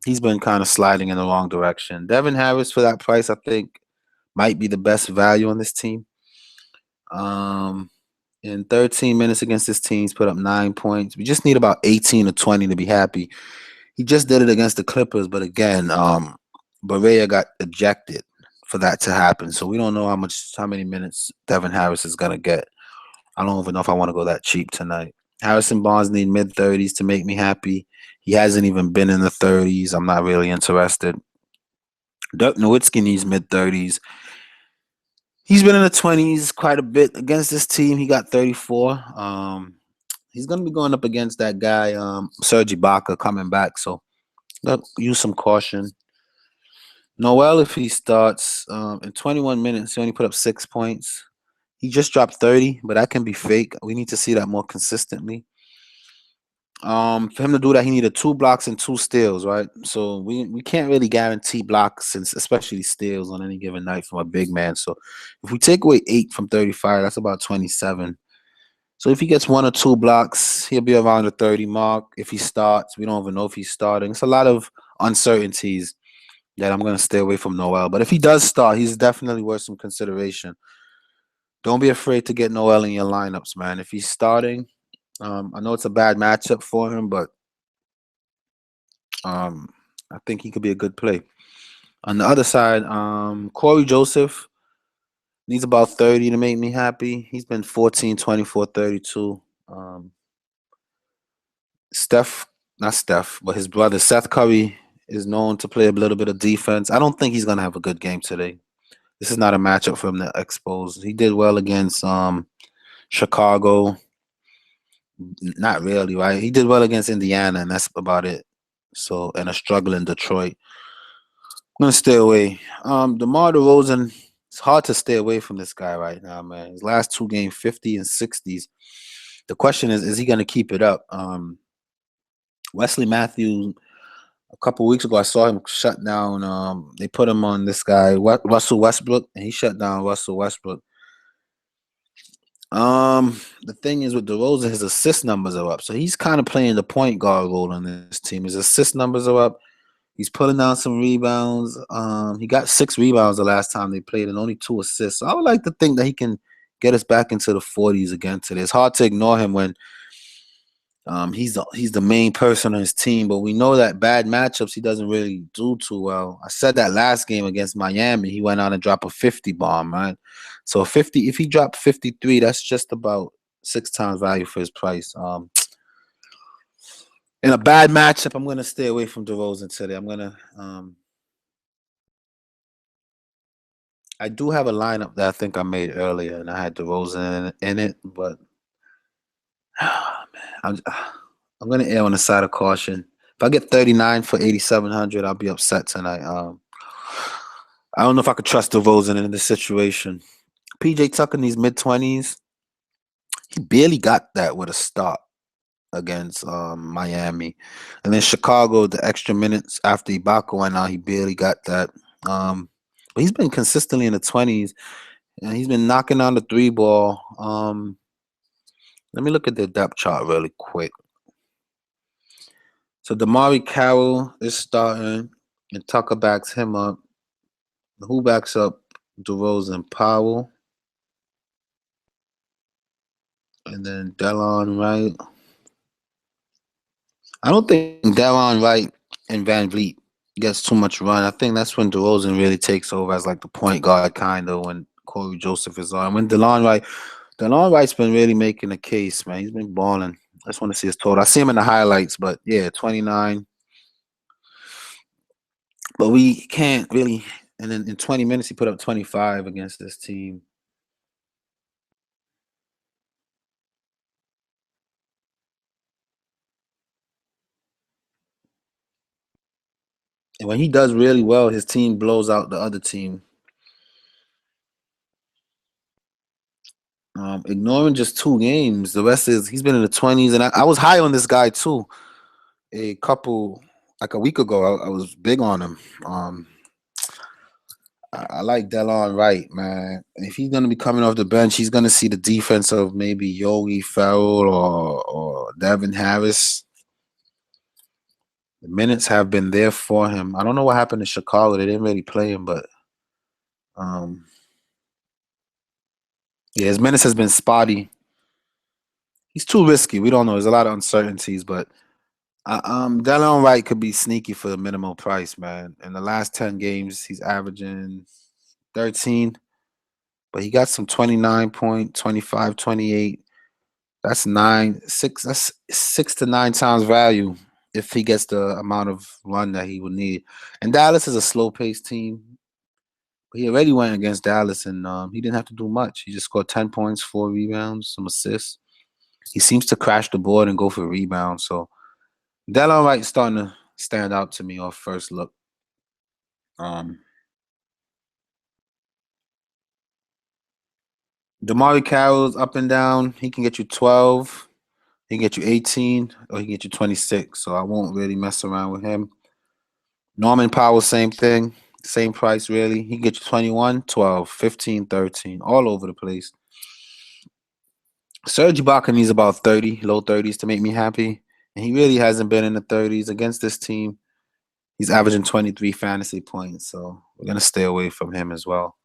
he's been kind of sliding in the wrong direction. Devin Harris, for that price, I think might be the best value on this team. In 13 minutes against this team, he's put up 9 points. We just need about 18 or 20 to be happy. He just did it against the Clippers, but again, Barea got ejected for that to happen. So we don't know how many minutes Devin Harris is gonna get. I don't even know if I want to go that cheap tonight. Harrison Barnes need mid 30s to make me happy. He hasn't even been in the 30s. I'm not really interested. Dirk Nowitzki needs mid 30s. He's been in the 20s quite a bit against this team. He got 34. He's gonna be going up against that guy, Serge Ibaka, coming back. So use some caution. Noel, if he starts in 21 minutes, he only put up 6 points. He just dropped 30, but that can be fake. We need to see that more consistently. For him to do that, he needed 2 blocks and 2 steals, right? So we can't really guarantee blocks, and especially steals, on any given night from a big man. So if we take away 8 from 35, that's about 27. So if he gets 1 or 2 blocks, he'll be around the 30 mark. If he starts, we don't even know if he's starting. It's a lot of uncertainties that I'm going to stay away from Noel. But if he does start, he's definitely worth some consideration. Don't be afraid to get Noel in your lineups, man. If he's starting, I know it's a bad matchup for him, but I think he could be a good play. On the other side, Corey Joseph needs about 30 to make me happy. He's been 14, 24, 32. Not Steph, but his brother Seth Curry is known to play a little bit of defense. I don't think he's going to have a good game today. This is not a matchup for him to expose. He did well against Chicago. Not really, right? He did well against Indiana, and that's about it. So, and a struggle in Detroit. I'm gonna stay away. DeMar DeRozan, it's hard to stay away from this guy right now, man. His last 2 games, 50 and 60s. The question is he gonna keep it up? Wesley Matthews, a couple weeks ago, I saw him shut down. They put him on this guy, Russell Westbrook, and he shut down Russell Westbrook. The thing is with DeRozan, his assist numbers are up, so he's kind of playing the point guard role on this team. His assist numbers are up. He's pulling down some rebounds. He got 6 rebounds the last time they played and only 2 assists. So I would like to think that he can get us back into the 40s again today. It's hard to ignore him when he's the main person on his team, but we know that bad matchups he doesn't really do too well. I said that last game against Miami, he went on and dropped a 50 bomb, right? So if he dropped 53, that's just about 6 times value for his price. In a bad matchup, I'm gonna stay away from DeRozan today. I do have a lineup that I think I made earlier, and I had DeRozan in it, but man, I'm gonna err on the side of caution. If I get 39 for 8,700, I'll be upset tonight. I don't know if I could trust DeRozan in this situation. PJ Tucker in these mid-20s, he barely got that with a start against Miami. And then Chicago, the extra minutes after Ibaka went out, he barely got that. But he's been consistently in the 20s, and he's been knocking on the three ball. Let me look at the depth chart really quick. So Damari Carroll is starting, and Tucker backs him up. Who backs up DeRozan? Powell. And then Delon Wright. I don't think Delon Wright and Van Vliet gets too much run. I think that's when DeRozan really takes over as like the point guard kind of when Corey Joseph is on. When Delon Wright's been really making a case, man. He's been balling. I just want to see his total. I see him in the highlights, but yeah, 29. But we can't really. And then in 20 minutes, he put up 25 against this team. And when he does really well, his team blows out the other team. Ignoring just 2 games, the rest is he's been in the 20s, and I was high on this guy too. Like a week ago, I was big on him. I like Delon Wright, man. If he's gonna be coming off the bench, he's gonna see the defense of maybe Yogi Ferrell or Devin Harris. The minutes have been there for him. I don't know what happened in Chicago; they didn't really play him, but yeah, his minutes has been spotty. He's too risky. We don't know. There's a lot of uncertainties, but Delon Wright could be sneaky for the minimal price, man. In the last 10 games, he's averaging 13, but he got some 29 point, 25, 28. That's 6 to 9 times value if he gets the amount of run that he would need. And Dallas is a slow-paced team. He already went against Dallas, and he didn't have to do much. He just scored 10 points, 4 rebounds, some assists. He seems to crash the board and go for rebounds. So Delon Wright's starting to stand out to me off first look. Damari Carroll's up and down. He can get you 12. He can get you 18, or he can get you 26. So I won't really mess around with him. Norman Powell, same thing. Same price, really. He can get you 21, 12, 15, 13. All over the place. Serge Ibaka needs about 30, low 30s to make me happy. And he really hasn't been in the 30s against this team. He's averaging 23 fantasy points. So we're going to stay away from him as well.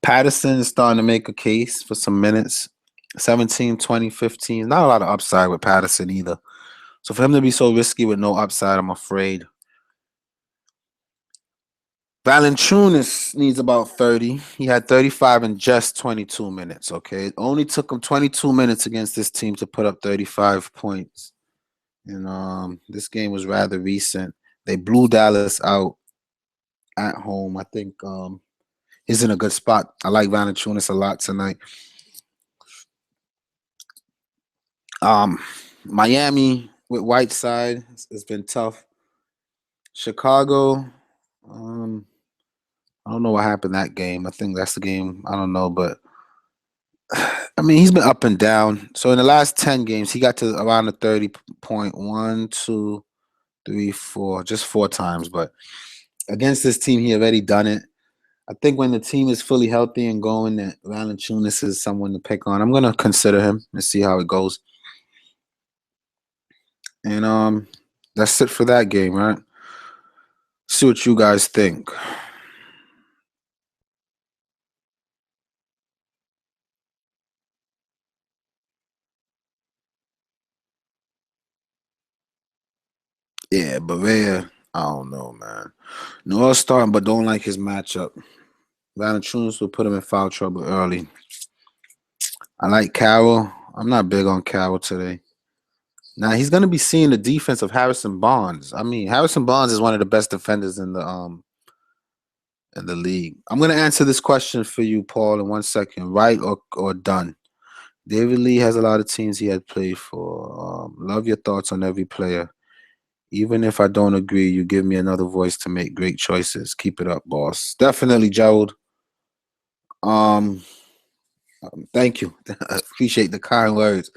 Patterson is starting to make a case for some minutes. 17, 20, 15. Not a lot of upside with Patterson either. So for him to be so risky with no upside, I'm afraid. Valanciunas needs about 30. He had 35 in just 22 minutes, okay? It only took him 22 minutes against this team to put up 35 points. And this game was rather recent. They blew Dallas out at home. I think he's in a good spot. I like Valanciunas a lot tonight. Miami with Whiteside has been tough. Chicago, I don't know what happened that game. I think that's the game. I don't know, but I mean, he's been up and down. So in the last 10 games, he got to around the 30 point, 1, 2, 3, 4, just 4 times. But against this team, he already done it. I think when the team is fully healthy and going, that Valanciunas is someone to pick on. I'm gonna consider him and see how it goes. And that's it for that game, right? See what you guys think. Yeah, Bavea, I don't know, man. Noah's starting, but don't like his matchup. Valanciunas will put him in foul trouble early. I like Carroll. I'm not big on Carroll today. Now he's gonna be seeing the defense of Harrison Barnes. I mean, Harrison Barnes is one of the best defenders in the league. I'm gonna answer this question for you, Paul, in 1 second. Right or done? David Lee has a lot of teams he had played for. Love your thoughts on every player. Even if I don't agree, you give me another voice to make great choices. Keep it up, boss. Definitely, Gerald. Um, Thank you. I appreciate the kind words.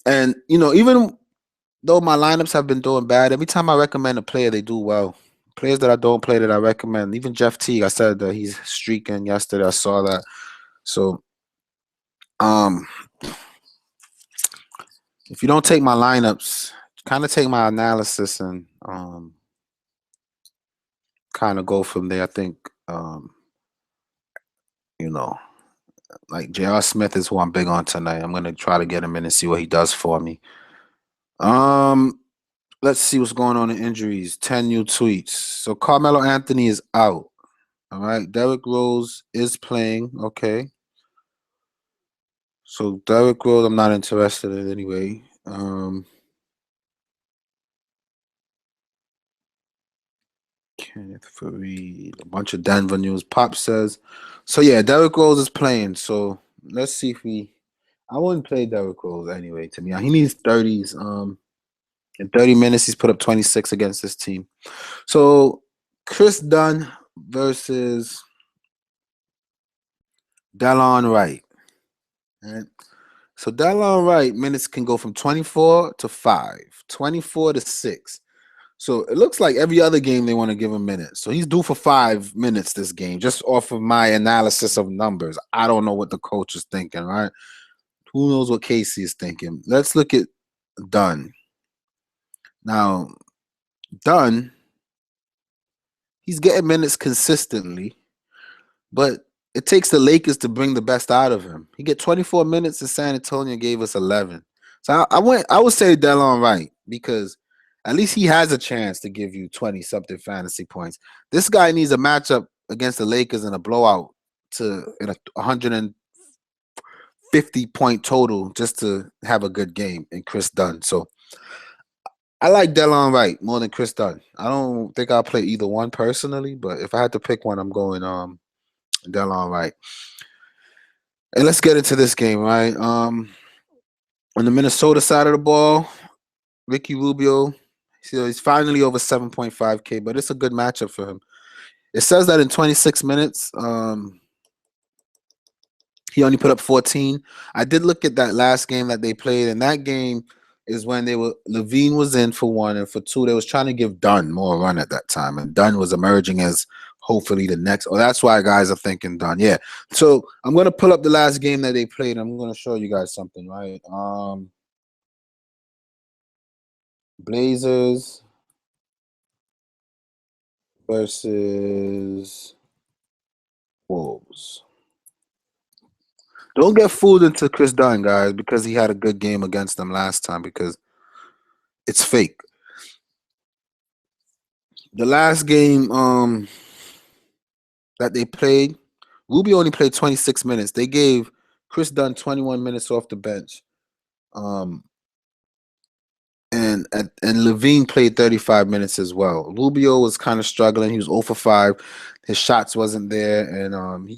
And even though my lineups have been doing bad, every time I recommend a player, they do well. Players that I don't play that I recommend, even Jeff Teague, I said that he's streaking yesterday. I saw that. So, um, if you don't take my lineups, kind of take my analysis and kind of go from there. I think, you know, like J.R. Smith is who I'm big on tonight. I'm gonna try to get him in and see what he does for me. Um, let's see what's going on in injuries. 10 new tweets. So Carmelo Anthony is out. All right. Derrick Rose is playing. Okay. So Derrick Rose, I'm not interested in anyway. Kenneth Fareed, a bunch of Denver news. Pop says, so yeah, Derrick Rose is playing. So let's see if I wouldn't play Derrick Rose anyway. To me, he needs 30s. In 30 minutes, he's put up 26 against this team. So Chris Dunn versus Delon Wright. Right? So Delon Wright minutes can go from 24 to 5, 24 to 6. So it looks like every other game they want to give him minutes. So he's due for 5 minutes this game, just off of my analysis of numbers. I don't know what the coach is thinking, right? Who knows what Casey is thinking? Let's look at Dunn. Now, Dunn, he's getting minutes consistently, but it takes the Lakers to bring the best out of him. He get 24 minutes and San Antonio gave us 11. So I would say Delon Wright because at least he has a chance to give you 20 something fantasy points. This guy needs a matchup against the Lakers in a blowout in a 150 point total just to have a good game in Chris Dunn. So I like Delon Wright more than Chris Dunn. I don't think I'll play either one personally, but if I had to pick one, I'm going Delon Wright. And let's get into this game, right? On the Minnesota side of the ball, Ricky Rubio, he's finally over 7.5K, but it's a good matchup for him. It says that in 26 minutes, he only put up 14. I did look at that last game that they played, and that game is when Levine was in for 1, and for 2, they was trying to give Dunn more run at that time, and Dunn was emerging as hopefully the next. Oh, that's why guys are thinking Dunn. Yeah. So I'm gonna pull up the last game that they played. I'm gonna show you guys something, right? Blazers versus Wolves. Don't get fooled into Chris Dunn, guys, because he had a good game against them last time, because it's fake. The last game that they played, Rubio only played 26 minutes. They gave Chris Dunn 21 minutes off the bench. And Levine played 35 minutes as well. Rubio was kind of struggling. He was 0 for 5. His shots wasn't there, and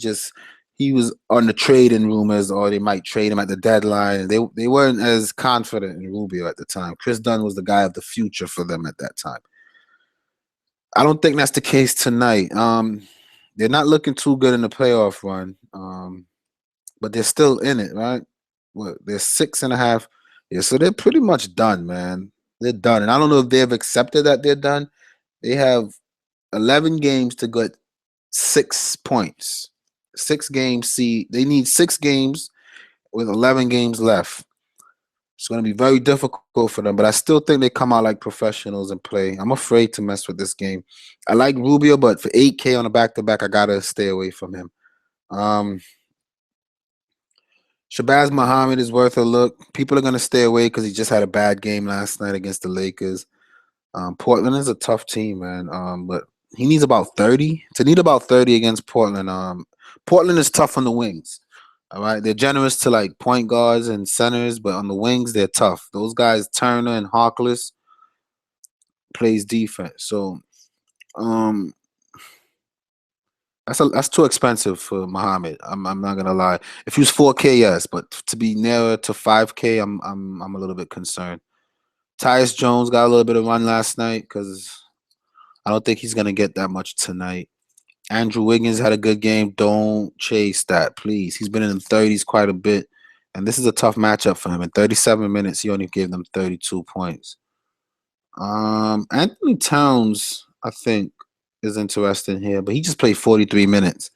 he was on the trading rumors, or they might trade him at the deadline. They weren't as confident in Rubio at the time. Chris Dunn was the guy of the future for them at that time. I don't think that's the case tonight. They're not looking too good in the playoff run, but they're still in it, right? What, they're 6.5. Yeah, so they're pretty much done, man. They're done, and I don't know if they've accepted that they're done. They have 11 games to get 6 points. 6 games. See, they need 6 games with 11 games left. It's going to be very difficult for them, but I still think they come out like professionals and play. I'm afraid to mess with this game. I like Rubio, but for 8K on a back-to-back, I got to stay away from him. Shabazz Muhammad is worth a look. People are going to stay away because he just had a bad game last night against the Lakers. Portland is a tough team, man, but he needs about 30. To need about 30 against Portland, Portland is tough on the wings. All right, they're generous to like point guards and centers, but on the wings they're tough. Those guys, Turner and Harkless, plays defense. So, that's too expensive for Muhammad. I'm not gonna lie. If he was 4K, yes, but to be nearer to 5K, I'm a little bit concerned. Tyus Jones got a little bit of run last night because I don't think he's gonna get that much tonight. Andrew Wiggins had a good game. Don't chase that, please. He's been in the 30s quite a bit, and this is a tough matchup for him. In 37 minutes, he only gave them 32 points. Anthony Towns, I think, is interesting here, but he just played 43 minutes.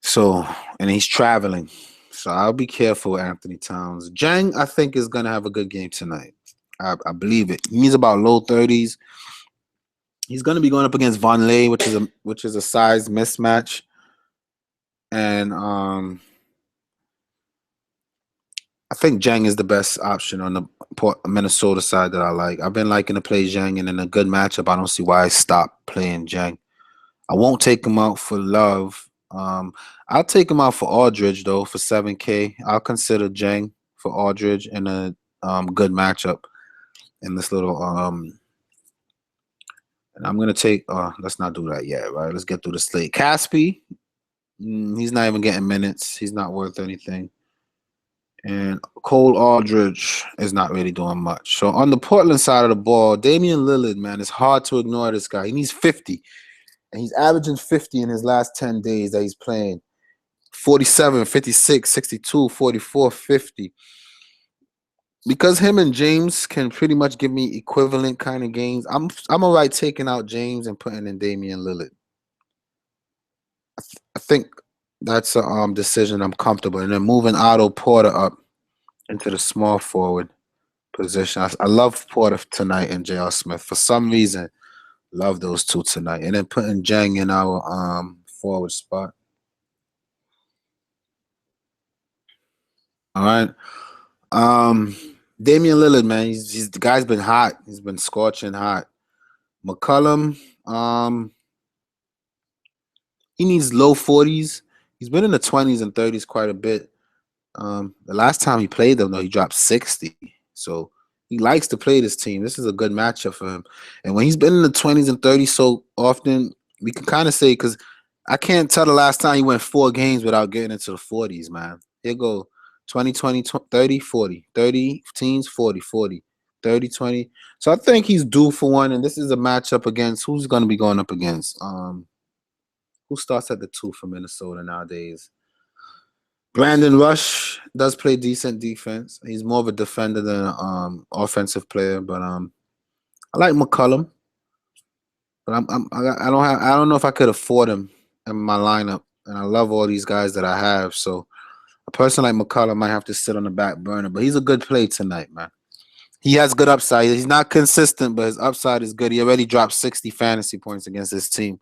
So, and he's traveling. So I'll be careful with Anthony Towns. Jang, I think, is gonna have a good game tonight. I believe it. He's about low 30s. He's gonna be going up against Von Lay, which is a size mismatch. And I think Jang is the best option on the Minnesota side that I like. I've been liking to play Jang, and in a good matchup, I don't see why I stop playing Jang. I won't take him out for Love. I'll take him out for Aldridge though for 7K. I'll consider Jang for Aldridge in a good matchup in this little And I'm gonna take. Let's not do that yet, right? Let's get through the slate. Caspi, he's not even getting minutes. He's not worth anything. And Cole Aldridge is not really doing much. So on the Portland side of the ball, Damian Lillard, man, it's hard to ignore this guy. He needs 50. And he's averaging 50 in his last 10 days that he's playing. 47, 56, 62, 44, 50. Because him and James can pretty much give me equivalent kind of games, I'm all right taking out James and putting in Damian Lillard. I think that's a decision I'm comfortable in. And then moving Otto Porter up into the small forward position. I love Porter tonight and J.R. Smith. For some reason, love those two tonight. And then putting Jang in our forward spot. All right. Damian Lillard, man, he's the guy's been hot. He's been scorching hot. McCollum, he needs low 40s. He's been in the 20s and 30s quite a bit. The last time he played them, though, he dropped 60. So he likes to play this team. This is a good matchup for him. And when he's been in the 20s and 30s so often, we can kind of say, because I can't tell the last time he went 4 games without getting into the 40s, man. Here go 20, 20, 30, 40. 30 teams, 40, 40. 30, 20. So I think he's due for one. And this is a matchup against who's going to be going up against? Who starts at the 2 for Minnesota nowadays? Brandon Rush does play decent defense. He's more of a defender than an offensive player, but I like McCollum. But I don't know if I could afford him in my lineup, and I love all these guys that I have. So a person like McCollum might have to sit on the back burner, but he's a good play tonight, man. He has good upside. He's not consistent, but his upside is good. He already dropped 60 fantasy points against this team.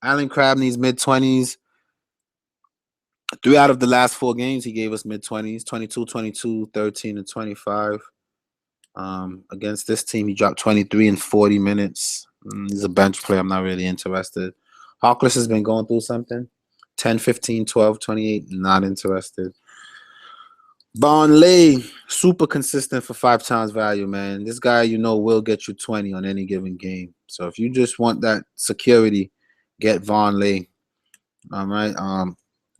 Allen Crabney's mid-20s. 3 out of the last 4 games, he gave us mid-20s, 22, 22, 13, and 25. Against this team, he dropped 23 in 40 minutes. He's a bench player. I'm not really interested. Hawkless has been going through something. 10, 15, 12, 28, not interested. Bonley, super consistent for 5 times value, man. This guy, will get you 20 on any given game. So if you just want that security, get Von Lee. All right.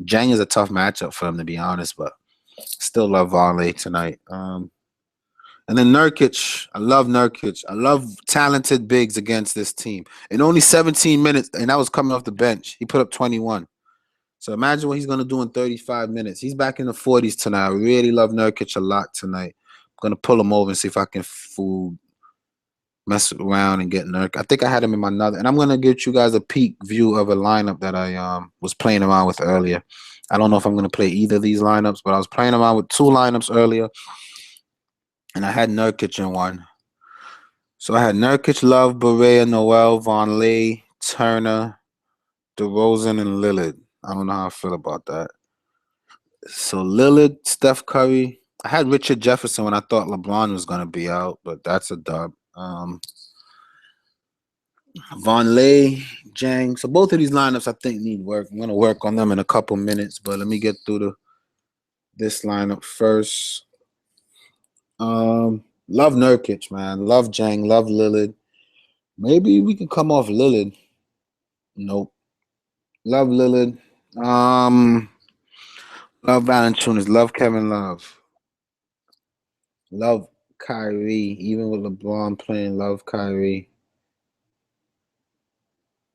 Jang is a tough matchup for him, to be honest, but still love Von Lee tonight. And then Nurkic. I love Nurkic. I love talented bigs against this team. In only 17 minutes, and that was coming off the bench, he put up 21. So imagine what he's going to do in 35 minutes. He's back in the 40s tonight. I really love Nurkic a lot tonight. I'm going to pull him over and see if I can mess around and get Nurk. I think I had him in my another. And I'm going to get you guys a peek view of a lineup that I was playing around with earlier. I don't know if I'm going to play either of these lineups, but I was playing around with 2 lineups earlier. And I had Nurkic in one. So I had Nurkic, Love, Barea, Noel, Von Lee, Turner, DeRozan, and Lillard. I don't know how I feel about that. So Lillard, Steph Curry. I had Richard Jefferson when I thought LeBron was going to be out, but that's a dub. Von Lay, Jang. So both of these lineups I think need work. I'm going to work on them in a couple minutes, but let me get through this lineup first. Love Nurkic, man. Love Jang. Love Lillard. Maybe we can come off Lillard. Nope. Love Lillard. Love Valanciunas. Love Kevin Love. Love Kyrie, even with LeBron playing, love Kyrie.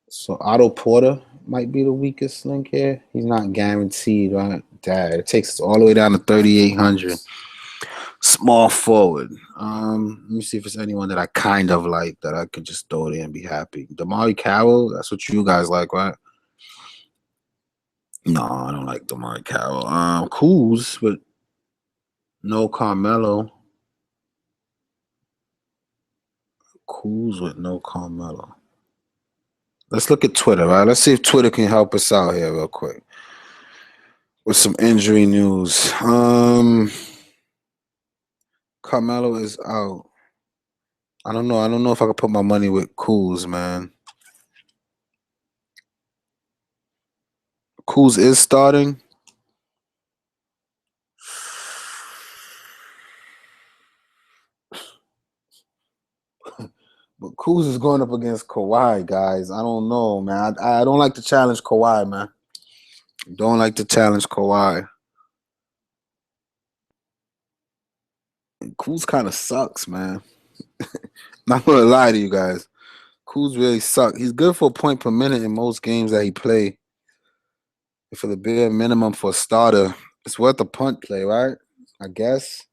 So Otto Porter might be the weakest link here. He's not guaranteed, right? Dad, it takes us all the way down to 3,800. Small forward. Let me see if it's anyone that I kind of like that I could just throw there and be happy. Damari Carroll, that's what you guys like, right? No, I don't like Damari Carroll. Kuz, but no Carmelo. Kuz with no Carmelo. Let's look at Twitter, right? Let's see if Twitter can help us out here real quick with some injury news. Carmelo is out. I don't know. I don't know if I could put my money with Kuz, man. Kuz is starting. But Kuz is going up against Kawhi, guys. I don't know, man. I don't like to challenge Kawhi, man. Don't like to challenge Kawhi. Kuz kind of sucks, man. Not gonna lie to you guys. Kuz really sucks. He's good for a point per minute in most games that he play. For the bare minimum for a starter, it's worth a punt play, right? I guess.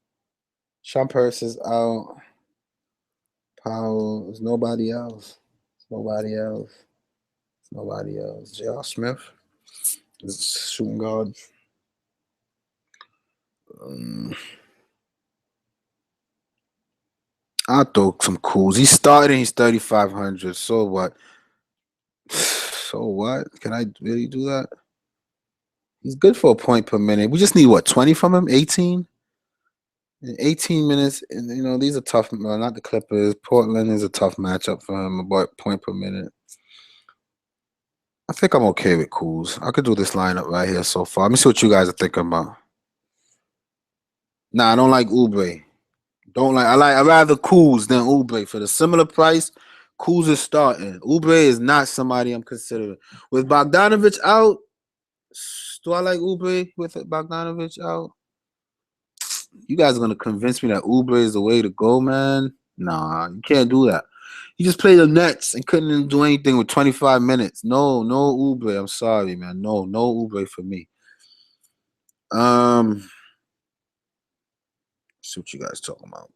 Shumpers is out. Powell. There's nobody else. Nobody else. Nobody else. J.R. Smith is shooting guard. I'll throw some Kuz. He's starting. He's 3,500. So what? So what? Can I really do that? He's good for a point per minute. We just need what, 20 from him? 18? In 18 minutes, and these are tough. Not the Clippers. Portland is a tough matchup for him. About point per minute. I think I'm okay with Kuz. I could do this lineup right here so far. Let me see what you guys are thinking about. Nah, I don't like Oubre. I'd rather Kuz than Oubre. For the similar price, Kuz is starting. Oubre is not somebody I'm considering. With Bogdanovich out, do I like Oubre with Bogdanovich out? You guys are gonna convince me that Oubre is the way to go, man. Nah, you can't do that. He just played the Nets and couldn't do anything with 25 minutes. No Oubre. I'm sorry, man. No Oubre for me. See what you guys talking about.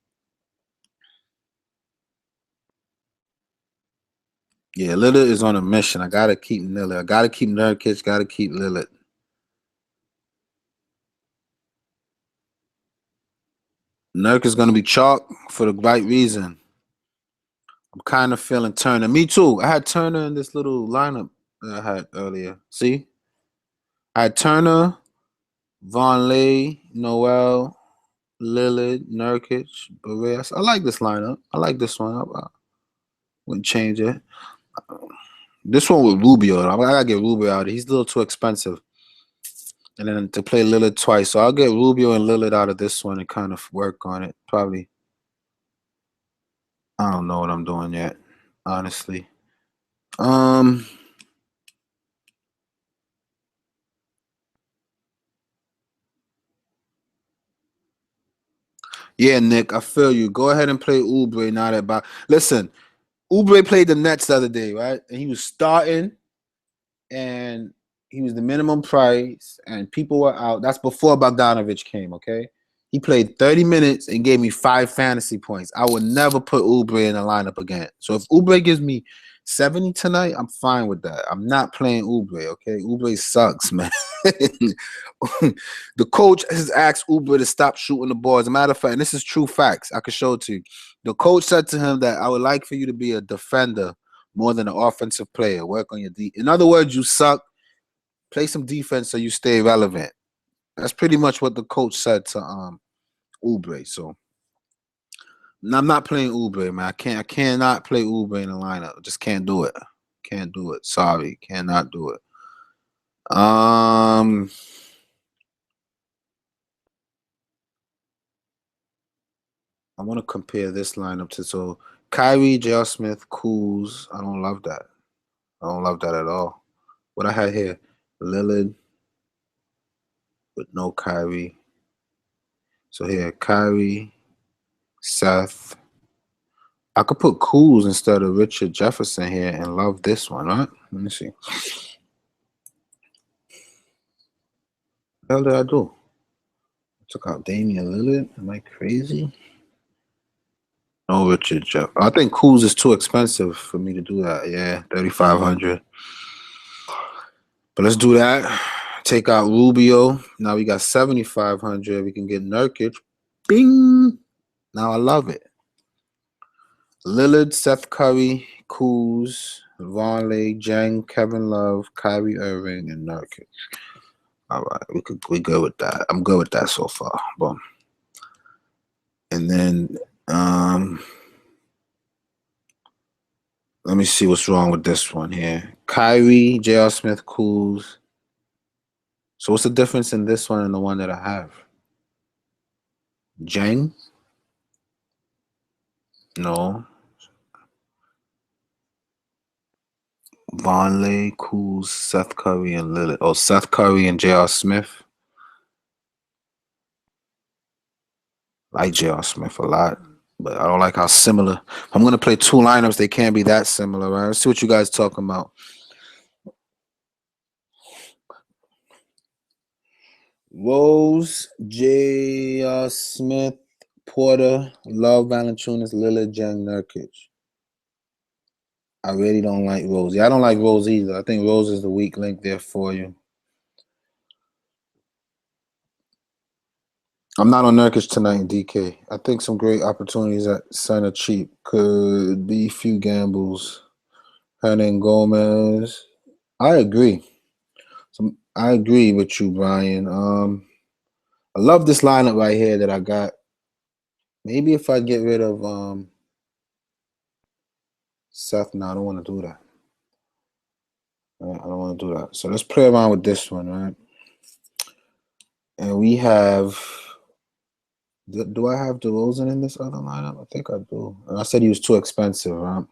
Yeah, Lillard is on a mission. I gotta keep Lillard. I gotta keep Nurkic. Gotta keep Lillard. Nurk is gonna be chalk for the right reason. I'm kind of feeling Turner. Me too. I had Turner in this little lineup that I had earlier. See, I had Turner, Vonleh, Noel, Lillard, Nurkic, Barres. I like this lineup. I like this one. I wouldn't change it. This one with Rubio. I gotta get Rubio out. He's a little too expensive. And then to play Lillard twice. So I'll get Rubio and Lillard out of this one and kind of work on it. Probably. I don't know what I'm doing yet, honestly. Yeah, Nick, I feel you. Go ahead and play Oubre now that listen, Oubre played the Nets the other day, right? And he was starting and he was the minimum price and people were out. That's before Bogdanovich came, okay? He played 30 minutes and gave me 5 fantasy points. I would never put Oubre in the lineup again. So if Oubre gives me 70 tonight, I'm fine with that. I'm not playing Oubre, okay? Oubre sucks, man. The coach has asked Oubre to stop shooting the ball. As a matter of fact, and this is true facts. I can show it to you. The coach said to him that I would like for you to be a defender more than an offensive player. Work on your in other words, you suck. Play some defense so you stay relevant. That's pretty much what the coach said to Oubre. So I'm not playing Oubre, man. I cannot play Oubre in the lineup. Just can't do it. Can't do it. Sorry. Cannot do it. I want to compare this lineup to Kyrie, J.R. Smith, Kuz. I don't love that. I don't love that at all. What I had here, Lillard with no Kyrie. So here, Kyrie, Seth. I could put Kuz instead of Richard Jefferson here and love this one, right? Let me see. What the hell did I do? I took out Damian Lillard. Am I crazy? No, Richard Jeff. I think Kuz is too expensive for me to do that. Yeah, 3,500. But let's do that. Take out Rubio. Now we got 7,500. We can get Nurkic. Bing. Now I love it. Lillard, Seth Curry, Kuz, Vonleh, Jang, Kevin Love, Kyrie Irving, and Nurkic. All right, we good with that. I'm good with that so far. Boom. And then let me see what's wrong with this one here. Kyrie, J.R. Smith, Kuz. So what's the difference in this one and the one that I have? Jang? No. Vonleh, Kuz, Seth Curry, and Lillard. Oh, Seth Curry and J.R. Smith. I like J.R. Smith a lot, but I don't like how similar. If I'm going to play two lineups, they can't be that similar, right? Let's see what you guys talking about. Rose, J.R. Smith, Porter, Love, Valanciunas, Lillard, Jang, Nurkic. I really don't like Rose. Yeah, I don't like Rose either. I think Rose is the weak link there for you. I'm not on Nurkic tonight in DK. I think some great opportunities at center cheap. Could be a few gambles. Hernan Gomez. I agree. I agree with you, Brian. I love this lineup right here that I got. Maybe if I get rid of Seth, no, I don't want to do that. I don't want to do that. So let's play around with this one, right? And we have. Do I have DeRozan in this other lineup? I think I do. And I said he was too expensive, right?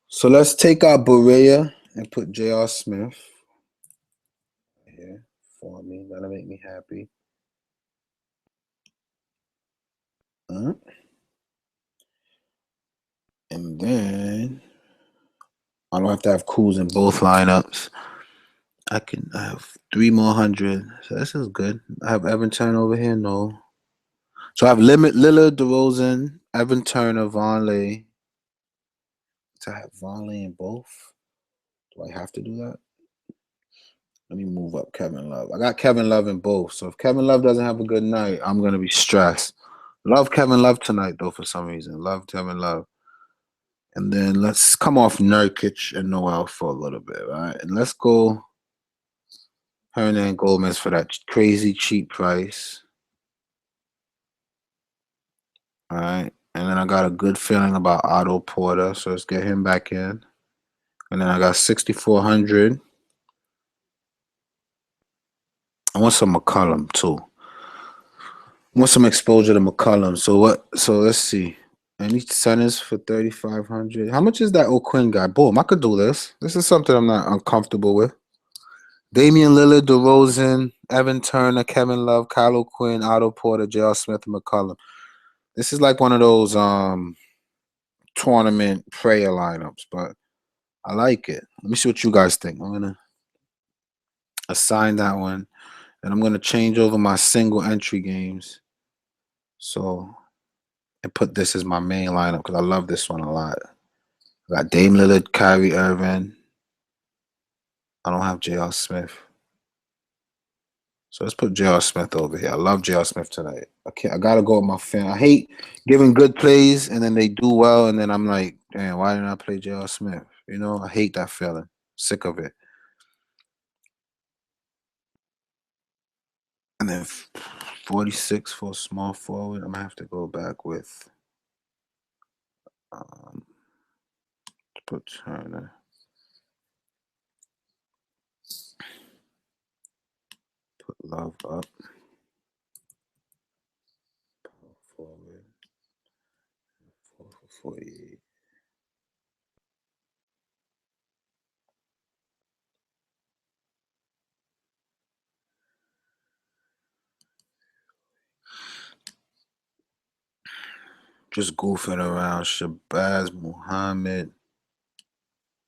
So let's take out Berea and put J.R. Smith here for me. That'll make me happy. Right. And then I don't have to have Kuz in both lineups. I have 300. So this is good. I have Evan Turner over here. No. So I have Lillard, DeRozan, Evan Turner, Vonleh. To have Vonleh in both. Do I have to do that? Let me move up Kevin Love. I got Kevin Love in both. So if Kevin Love doesn't have a good night, I'm going to be stressed. Love Kevin Love tonight, though, for some reason. Love Kevin Love. And then let's come off Nurkic and Noel for a little bit, right? And let's go Hernan Gomez for that crazy cheap price. All right. And then I got a good feeling about Otto Porter. So let's get him back in. And then I got 6,400. I want some McCollum, too. I want some exposure to McCollum. So let's see. Any centers for 3,500? How much is that O'Quinn guy? Boom, I could do this. This is something I'm not uncomfortable with. Damian Lillard, DeRozan, Evan Turner, Kevin Love, Kyle O'Quinn, Otto Porter, J.R. Smith, and McCollum. This is like one of those tournament prayer lineups, but I like it. Let me see what you guys think. I'm gonna assign that one, and I'm gonna change over my single entry games. So and put this as my main lineup because I love this one a lot. I got Dame Lillard, Kyrie Irving. I don't have J.R. Smith. So let's put J.R. Smith over here. I love J.R. Smith tonight. I gotta go with my fan. I hate giving good plays and then they do well, and then I'm like, damn, why didn't I play J.R. Smith? You know, I hate that feeling. Sick of it. And then 46 for a small forward. I'm gonna have to go back with put Turner. Put Love up. Forward. 48. Just goofing around. Shabazz Muhammad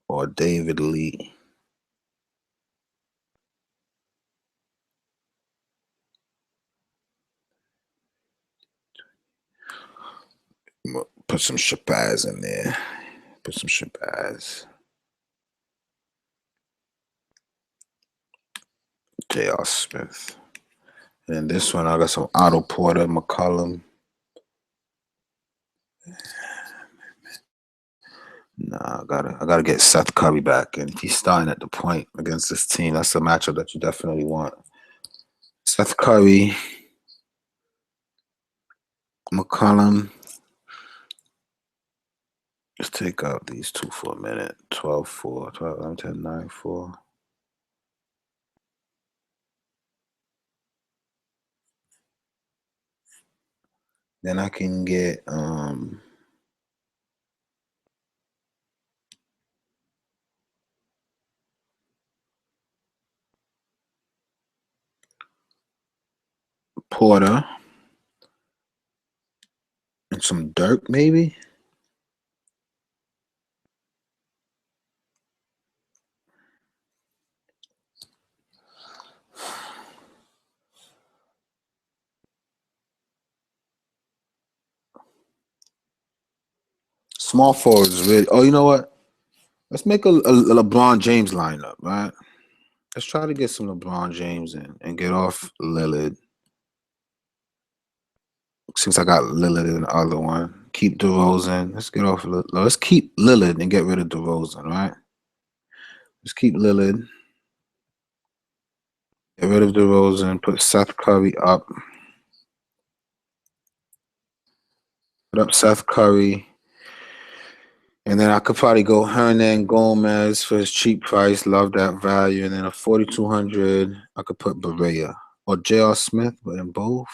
or David Lee. Put some Shabazz in there. Put some Shabazz. J.R. Smith. And this one, I got some Otto Porter, McCollum. Nah, I gotta get Seth Curry back, and he's starting at the point against this team. That's a matchup that you definitely want. Seth Curry, McCollum. Let's take out these two for a minute. 12-4, 12, 11, 10, 9, 4. Then I can get Porter and some Dirk, maybe. Small forwards, really. Oh, you know what? Let's make a LeBron James lineup, right? Let's try to get some LeBron James in and get off Lillard. Since I got Lillard in the other one, keep DeRozan. Let's get off. Let's keep Lillard and get rid of DeRozan, right? Let's keep Lillard. Get rid of DeRozan. Put Seth Curry up. Put up Seth Curry. And then I could probably go Hernan Gomez for his cheap price. Love that value. And then a 4,200, I could put Berea or J.R. Smith, but in both.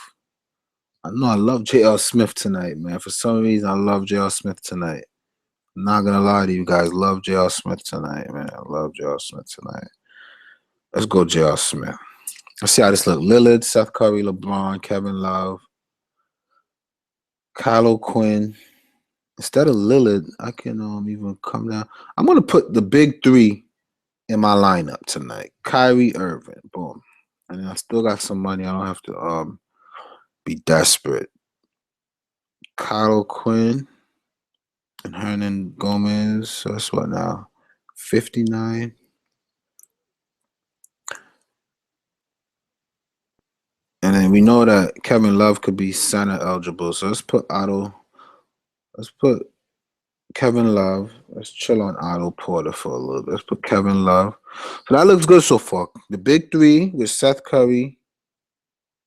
I know I love J.R. Smith tonight, man. For some reason, I love J.R. Smith tonight. I'm not going to lie to you guys. Love J.R. Smith tonight, man. I love J.R. Smith tonight. Let's go J.R. Smith. Let's see how this looks. Lillard, Seth Curry, LeBron, Kevin Love, Kylo Quinn. Instead of Lillard, I can even come down. I'm going to put the big three in my lineup tonight. Kyrie Irving, boom. And I still got some money. I don't have to be desperate. Kylo Quinn and Hernan Gomez. So that's what now? 59. And then we know that Kevin Love could be center eligible. So let's put Otto. Let's put Kevin Love. Let's chill on Otto Porter for a little bit. Let's put Kevin Love. So that looks good so far. The big three with Seth Curry.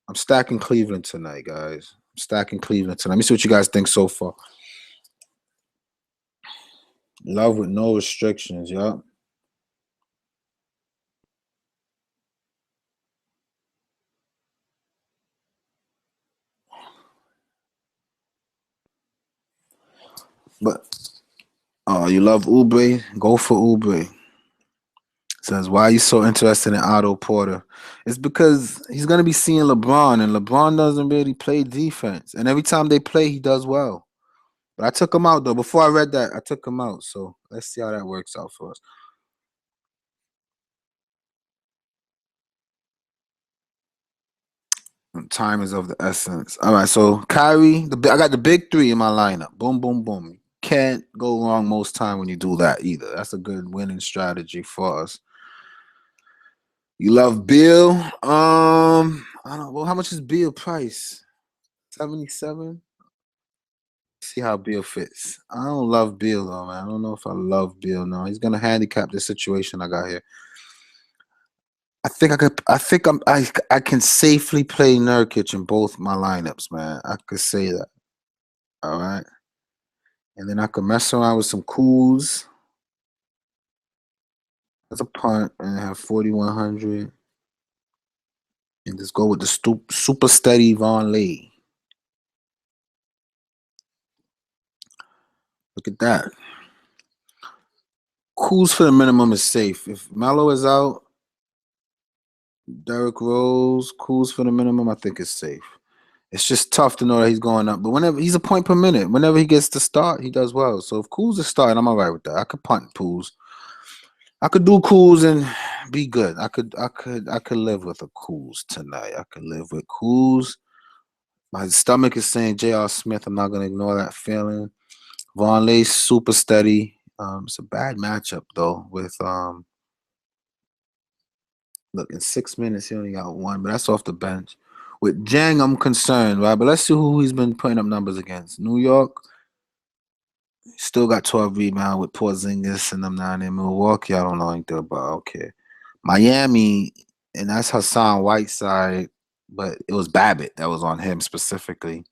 I'm stacking Cleveland tonight, guys. I'm stacking Cleveland tonight. Let me see what you guys think so far. Love with no restrictions, yup. But you love Oubre? Go for Oubre. Says, why are you so interested in Otto Porter? It's because he's going to be seeing LeBron, and LeBron doesn't really play defense. And every time they play, he does well. But I took him out, though. Before I read that, I took him out. So let's see how that works out for us. Time is of the essence. All right, so Kyrie, I got the big three in my lineup. Boom, boom, boom. Can't go wrong most time when you do that either. That's a good winning strategy for us. You love Bill? I don't know. Well, how much is Bill price? 77? See how Bill fits. I don't love Bill though, man. I don't know if I love Bill. No, he's gonna handicap the situation I got here. I think I could. I can safely play Nurkic in both my lineups, man. I could say that. All right, and then I could mess around with some Cools. That's a punt, and have 4,100, and just go with the super steady Von Lee. Look at that. Cools for the minimum is safe. If Melo is out, Derrick Rose, Cools for the minimum, I think it's safe. It's just tough to know that he's going up. But whenever he's a point per minute, whenever he gets to start, he does well. So if Kuz is starting, I'm all right with that. I could punt Kuz. I could do Kuz and be good. I could live with a Kuz tonight. I could live with Kuz. My stomach is saying J.R. Smith. I'm not gonna ignore that feeling. Von Lay's super steady. It's a bad matchup though. With look, in 6 minutes he only got one, but that's off the bench. With Jang, I'm concerned, right? But let's see who he's been putting up numbers against. New York still got 12 rebounds with Porzingis and them down in Milwaukee. I don't know anything about. Okay, Miami, and that's Hassan Whiteside, but it was Babbitt that was on him specifically.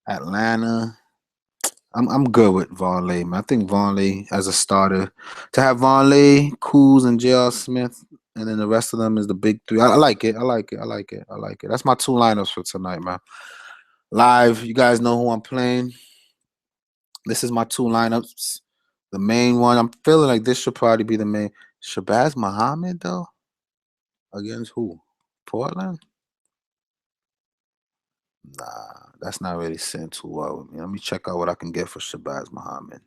Atlanta. I'm good with Vonleh, man. I think Vonleh as a starter. To have Vonleh, Kuz, and J.R. Smith, and then the rest of them is the big three. I like it. I like it. I like it. I like it. That's my two lineups for tonight, man. Live, you guys know who I'm playing. This is my two lineups. The main one, I'm feeling like this should probably be the main. Shabazz Muhammad, though? Against who? Portland? Nah, that's not really sitting too well with me. Let me check out what I can get for Shabazz Muhammad.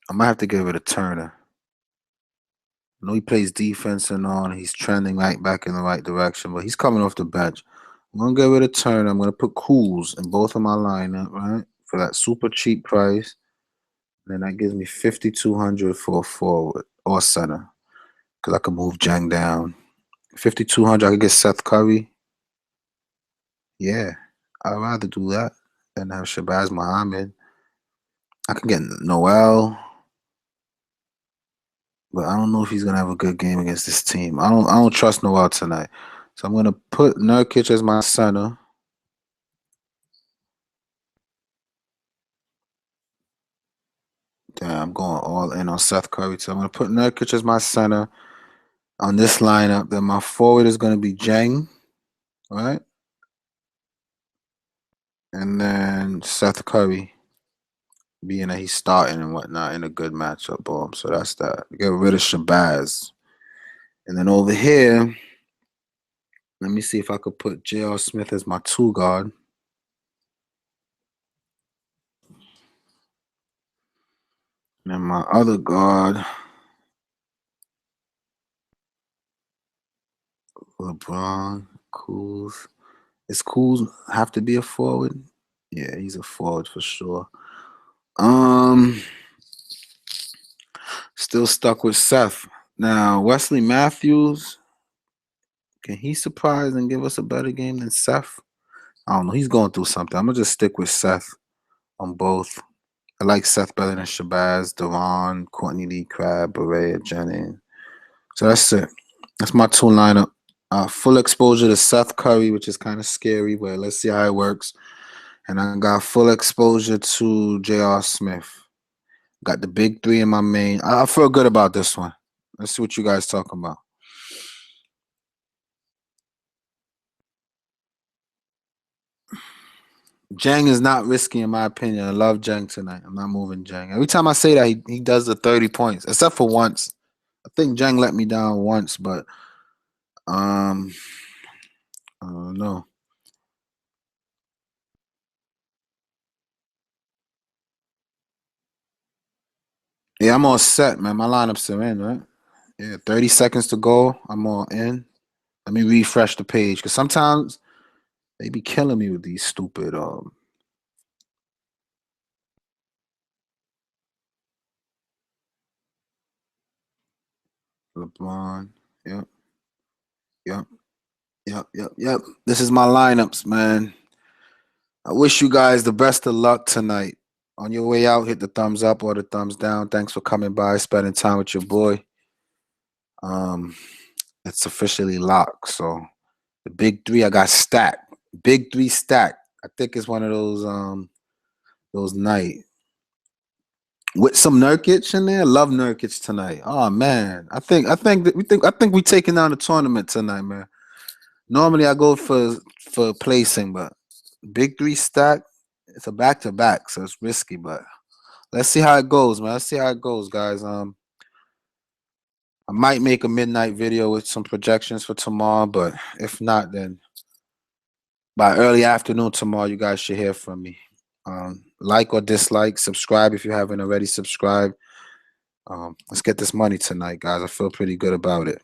I might have to give it a Turner. I know he plays defense and all, and he's trending right back in the right direction, but he's coming off the bench. I'm gonna give it a Turner. I'm gonna put Kuz in both of my lineup, right? For that super cheap price. And then that gives me 5,200 for a forward or center. Because I could move Jang down. 5,200, I could get Seth Curry. Yeah, I'd rather do that than have Shabazz Muhammad. I could get Noel, but I don't know if he's gonna have a good game against this team. I don't trust Noel tonight. So I'm gonna put Nurkic as my center. Damn, I'm going all in on Seth Curry. So I'm gonna put Nurkic as my center on this lineup. Then my forward is gonna be Jang, right? And then Seth Curry, being that he's starting and whatnot in a good matchup. Boom. So that's that. Get rid of Shabazz. And then over here, let me see if I could put J.R. Smith as my two guard. And my other guard, LeBron, Kuz. Is Kuz have to be a forward? Yeah, he's a forward for sure. Still stuck with Seth. Now, Wesley Matthews, can he surprise and give us a better game than Seth? I don't know. He's going through something. I'm going to just stick with Seth on both. I like Seth better than Shabazz, Deron, Courtney Lee, Crab, Barea, Jennings. So that's it. That's my two lineup. Full exposure to Seth Curry, which is kind of scary, but let's see how it works. And I got full exposure to J.R. Smith. Got the big three in my main. I feel good about this one. Let's see what you guys talking about. Jang is not risky in my opinion. I love Jang tonight. I'm not moving Jang. Every time I say that, he does the 30 points, except for once. I think Jang let me down once, but I don't know. Yeah, I'm all set, man. My lineups are in, right? Yeah, 30 seconds to go. I'm all in. Let me refresh the page because sometimes they be killing me with these stupid LeBron. Yep, yep, yep. This is my lineups, man. I wish you guys the best of luck tonight. On your way out, hit the thumbs up or the thumbs down. Thanks for coming by, spending time with your boy. Um, it's officially locked. So the big three I got stacked. Big three stacked. I think it's one of those night with some Nurkic in there. Love Nurkic tonight. Oh man, I think we taking down the tournament tonight, man. Normally I go for placing, but big three stack. It's a back to back, so it's risky, but let's see how it goes, man. Let's see how it goes, guys. I might make a midnight video with some projections for tomorrow, but if not, then by early afternoon tomorrow, you guys should hear from me. Like or dislike, subscribe if you haven't already subscribed. Let's get this money tonight, guys. I feel pretty good about it.